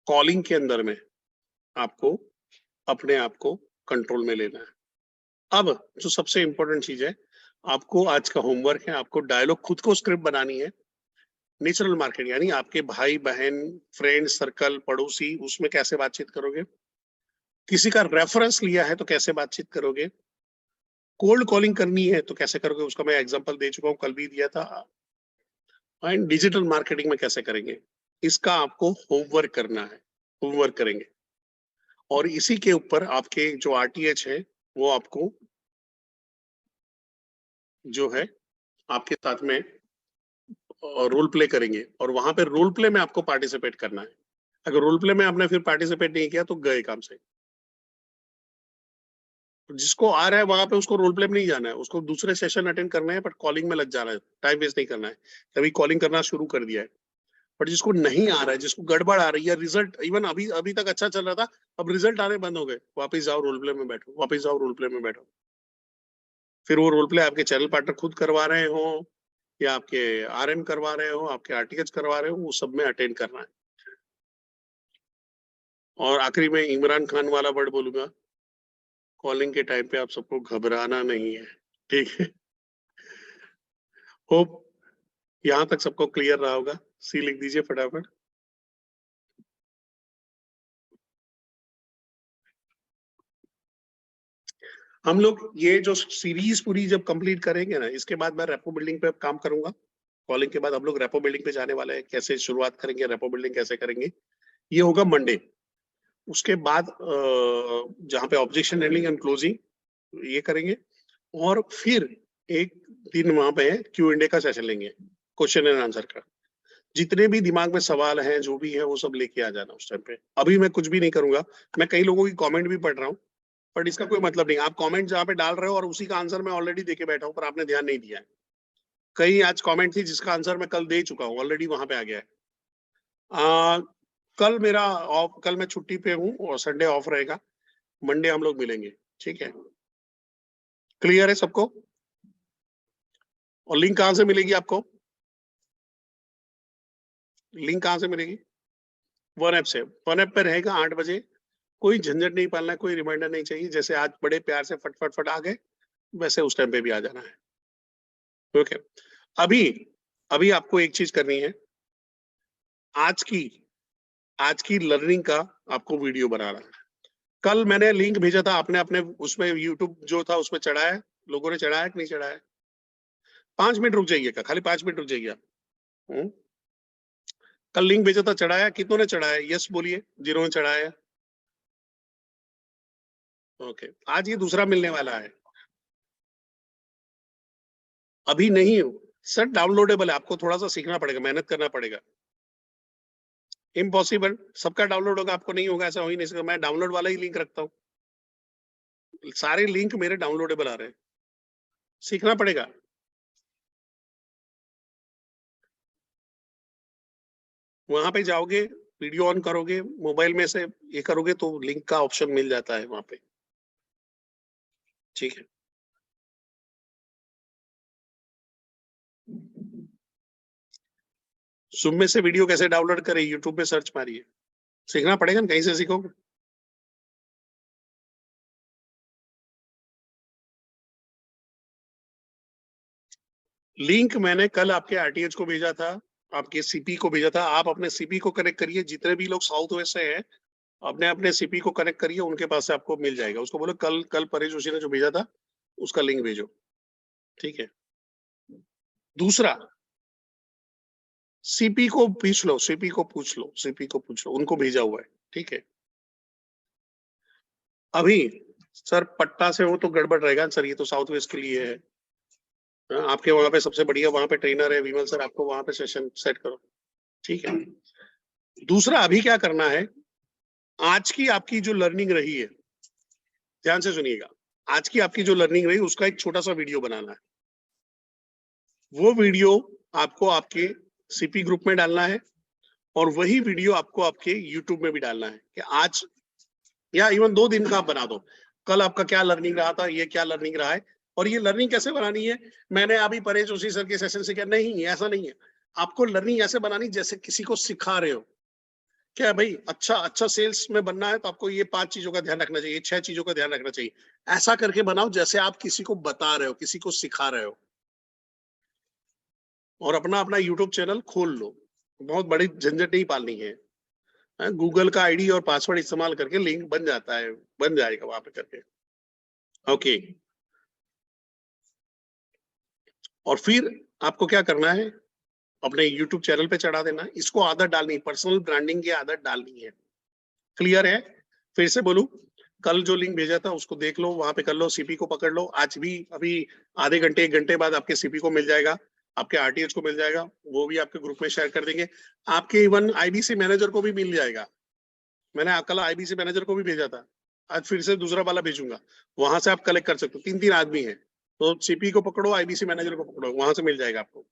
कॉलिंग के अंदर में आपको अपने आप को कंट्रोल में लेना है। अब जो सबसे इंपॉर्टेंट चीज है, आपको आज का होमवर्क है, आपको डायलॉग खुद को स्क्रिप्ट बनानी है। नेचुरल मार्केट यानी आपके भाई बहन, फ्रेंड सर्कल, पड़ोसी, उसमें कैसे बातचीत करोगे? किसी का रेफरेंस लिया है तो कैसे बातचीत करोगे? कोल्ड कॉलिंग करनी है तो कैसे करोगे? उसका मैं एग्जांपल दे चुका हूं, कल भी दिया था। एंड डिजिटल मार्केटिंग में कैसे करेंगे, इसका आपको होमवर्क करना है, होमवर्क करेंगे। और इसी के ऊपर आपके जो आरटीएच है वो आपको जो है आपके साथ में रोल प्ले करेंगे, और वहां पे रोल प्ले में आपको पार्टिसिपेट करना है। अगर रोल प्ले में आपने फिर पार्टिसिपेट नहीं किया तो गए काम से। जिसको आ रहा है वहां पे उसको रोल प्ले में नहीं जाना है, उसको दूसरे सेशन अटेंड करना है, बट कॉलिंग में लग जाना है, टाइम वेस्ट नहीं करना है। तभी कॉलिंग करना शुरू कर दिया है। बट जिसको नहीं आ रहा है, जिसको गड़बड़ आ रही है, रिजल्ट इवन अभी अभी तक अच्छा चल रहा था, अब रिजल्ट आने बंद हो गए, वापस जाओ रोल प्ले में बैठो, वापस जाओ रोल प्ले में बैठो। फिर वो रोल प्ले आपके चैनल पार्टनर खुद करवा रहे हो या आपके आरएम करवा रहे हो, आपके आरटीएच करवा रहे हो, वो सब में अटेंड करना है। और आखिरी में इमरान खान वाला वर्ड बोलूंगा, कॉलिंग के टाइम पे आप सबको घबराना नहीं है, ठीक है? होप यहां तक सबको क्लियर रहा होगा। सी लिख दीजिए फटाफट। हम लोग ये जो सीरीज पूरी जब कंप्लीट करेंगे ना, इसके बाद मैं रेपो बिल्डिंग पे काम करूंगा। कॉलिंग के बाद हम लोग रेपो बिल्डिंग पे जाने वाले हैं, कैसे शुरुआत करेंगे, रेपो बिल्डिंग कैसे करेंगे, ये होगा मंडे। उसके बाद जहां पे ऑब्जेक्शन हैंडलिंग एंड क्लोजिंग ये करेंगे, और फिर एक दिन वहां पे क्यू एंड ए का सेशन लेंगे, क्वेश्चन एंड आंसर का। जितने भी दिमाग में सवाल हैं, जो भी है, वो सब लेके आ जाना उस टाइम पे। अभी मैं कुछ भी नहीं करूंगा, मैं कई लोगों की कमेंट भी पढ़ रहा हूँ, बट इसका कोई मतलब नहीं। आप कमेंट जहाँ पे डाल रहे हो और उसी का आंसर मैं ऑलरेडी देके बैठा हूँ, पर आपने ध्यान नहीं दिया है। कई आज कमेंट थी जिसका आंसर मैं कल दे चुका हूँ, ऑलरेडी वहां पे आ गया है। कल मेरा ऑफ, कल मैं छुट्टी पे हूँ और संडे ऑफ रहेगा। मंडे हम लोग मिलेंगे, ठीक है? क्लियर है सबको? और लिंक कहाँ से मिलेगी आपको? लिंक कहाँ से मिलेगी? वन ऐप से। वन ऐप पे रहेगा 8 बजे। कोई झंझट नहीं पालना है, कोई रिमाइंडर नहीं चाहिए। जैसे आज बड़े प्यार से फट फट फट आ गए, वैसे उस टाइम पे भी आ जाना है। ओके। अभी अभी आपको एक चीज करनी है। आज की आज की लर्निंग का आपको वीडियो बनाना है। कल मैंने लिंक भेजा था, आपने अपने उसमें यूट्यूब जो था उसमें चढ़ाया, लोगों ने चढ़ाया कि नहीं चढ़ाया? 5 मिनट रुक जाइएगा, खाली 5 मिनट रुक जाइए। कल लिंक भेजा था, चढ़ाया? कितनों ने चढ़ाया? यस बोलिए जिन्होंने चढ़ाया। ओके, आज ये दूसरा मिलने वाला है। अभी नहीं हो सर, डाउनलोडेबल है, आपको थोड़ा सा सीखना पड़ेगा, मेहनत करना पड़ेगा। इम्पॉसिबल, सबका डाउनलोड होगा, आपको नहीं होगा, ऐसा हो ही नहीं सकता। मैं डाउनलोड वाला ही लिंक रखता हूँ, सारे लिंक मेरे डाउनलोडेबल आ रहे हैं। सीखना पड़ेगा। वहां पे जाओगे, वीडियो ऑन करोगे, मोबाइल में से ये करोगे तो लिंक का ऑप्शन मिल जाता है वहां पे, ठीक है? Zoom में से वीडियो कैसे डाउनलोड करें? यूट्यूब में सर्च मारिए, सीखना पड़ेगा ना, कहीं से सीखोगे। लिंक मैंने कल आपके आरटीएच को भेजा था, आपके सीपी को भेजा था। आप अपने सीपी को कनेक्ट करिए, जितने भी लोग साउथ वेस्ट से हैं अपने अपने सीपी को कनेक्ट करिए, उनके पास से आपको मिल जाएगा। उसको बोलो कल कल परेश जोशी ने जो भेजा था उसका लिंक भेजो, ठीक है? दूसरा, सीपी को पूछ लो, सीपी को पूछ लो, सीपी को पूछ लो, उनको भेजा हुआ है, ठीक है? अभी सर पट्टा से हो तो गड़बड़ रहेगा सर, ये तो साउथ वेस्ट के लिए है। आपके वहां पे सबसे बढ़िया वहां पे ट्रेनर है विमल सर, आपको वहां पे सेशन सेट करो, ठीक है? दूसरा, अभी क्या करना है, आज की आपकी जो लर्निंग रही है, ध्यान से सुनिएगा, आज की आपकी जो लर्निंग रही उसका एक छोटा सा वीडियो बनाना है। वो वीडियो आपको आपके सीपी ग्रुप में डालना है, और वही वीडियो आपको आपके यूट्यूब में भी डालना है कि आज या इवन 2 दिन का आप बना दो। कल आपका क्या लर्निंग रहा था, ये क्या लर्निंग रहा है, और ये लर्निंग कैसे बनानी है। मैंने अभी परेश जोशी सर के सेशन से किया नहीं, ऐसा नहीं है। आपको लर्निंग ऐसे बनानी जैसे किसी को सिखा रहे हो। क्या भाई, अच्छा अच्छा सेल्स में बनना है तो आपको ये 5 चीजों का ध्यान रखना चाहिए, 6 चीजों का ध्यान रखना चाहिए। ऐसा करके बनाओ जैसे आप किसी को बता रहे हो, किसी को सिखा रहे हो। और अपना अपना यूट्यूब चैनल खोल लो, बहुत बड़ी झंझट नहीं पालनी है। गूगल का आईडी और पासवर्ड इस्तेमाल करके लिंक बन जाता है, बन जाएगा वहां पे करके। ओके, और फिर आपको क्या करना है, अपने यूट्यूब चैनल पे चढ़ा देना। इसको आदत डालनी, पर्सनल ब्रांडिंग की आदत डालनी है। क्लियर है? फिर से बोलूं, कल जो लिंक भेजा था उसको देख लो, वहां पे कर लो, सीपी को पकड़ लो। आज भी अभी आधे घंटे 1 घंटे बाद आपके सीपी को मिल जाएगा, आपके आरटीएच को मिल जाएगा, वो भी आपके ग्रुप में शेयर कर देंगे। आपके इवन आईबीसी मैनेजर को भी मिल जाएगा। मैंने कल आईबीसी मैनेजर को भी भेजा था, आज फिर से दूसरा वाला भेजूंगा, वहां से आप कलेक्ट कर सकते हो। 3-3 आदमी है, तो सीपी को पकड़ो, आईबीसी मैनेजर को पकड़ो, वहां से मिल जाएगा आपको।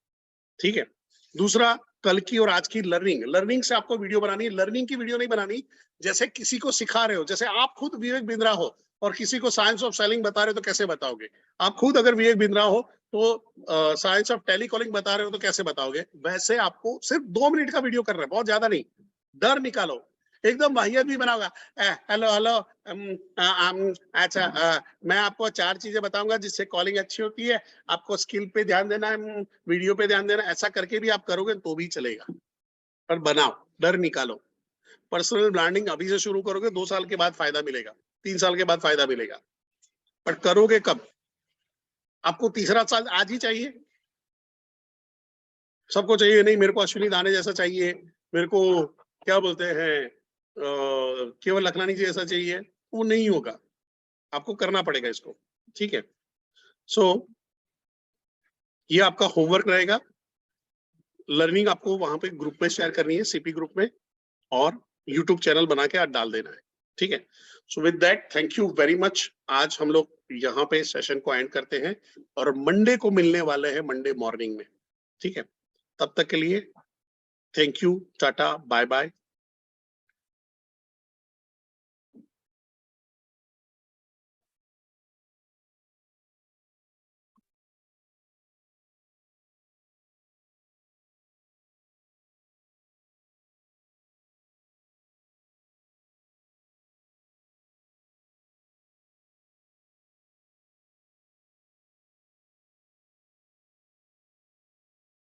ठीक है। दूसरा, कल की और आज की लर्निंग से आपको वीडियो बनानी है। लर्निंग की वीडियो नहीं बनानी जैसे किसी को सिखा रहे हो, जैसे आप खुद विवेक बिंद्रा हो और किसी को साइंस ऑफ सेलिंग बता रहे हो तो कैसे बताओगे। आप खुद अगर विवेक बिंद्रा हो तो साइंस ऑफ टेलीकॉलिंग बता रहे हो तो कैसे बताओगे। वैसे आपको सिर्फ 2 मिनट का वीडियो करना है, बहुत ज्यादा नहीं। डर निकालो, एकदम वाहियत भी बनाओगा। हेलो हेलो, अच्छा, मैं आपको 4 चीजें बताऊंगा जिससे कॉलिंग अच्छी होती है, आपको स्किल पे ध्यान देना है, वीडियो पे ध्यान देना है। ऐसा करके भी आप करोगे तो भी चलेगा, पर बनाओ, डर निकालो। पर्सनल ब्रांडिंग अभी से शुरू करोगे, 2 साल के बाद फायदा मिलेगा, 3 साल के बाद फायदा मिलेगा, पर करोगे कब? आपको तीसरा साल आज ही चाहिए? सबको चाहिए नहीं, मेरे को अश्विनी दाने जैसा चाहिए, मेरे को क्या बोलते हैं केवल लखनानी जी जैसा चाहिए, वो नहीं होगा। आपको करना पड़ेगा इसको। ठीक है। सो ये आपका होमवर्क रहेगा। लर्निंग आपको वहां पे ग्रुप में शेयर करनी है, सीपी ग्रुप में, और यूट्यूब चैनल बना के आज डाल देना है। ठीक है। So with that, thank you very much. आज हम लोग यहाँ पे सेशन को एंड करते हैं और मंडे को मिलने वाले हैं, मंडे मॉर्निंग में। ठीक है। तब तक के लिए thank you, tata, bye bye.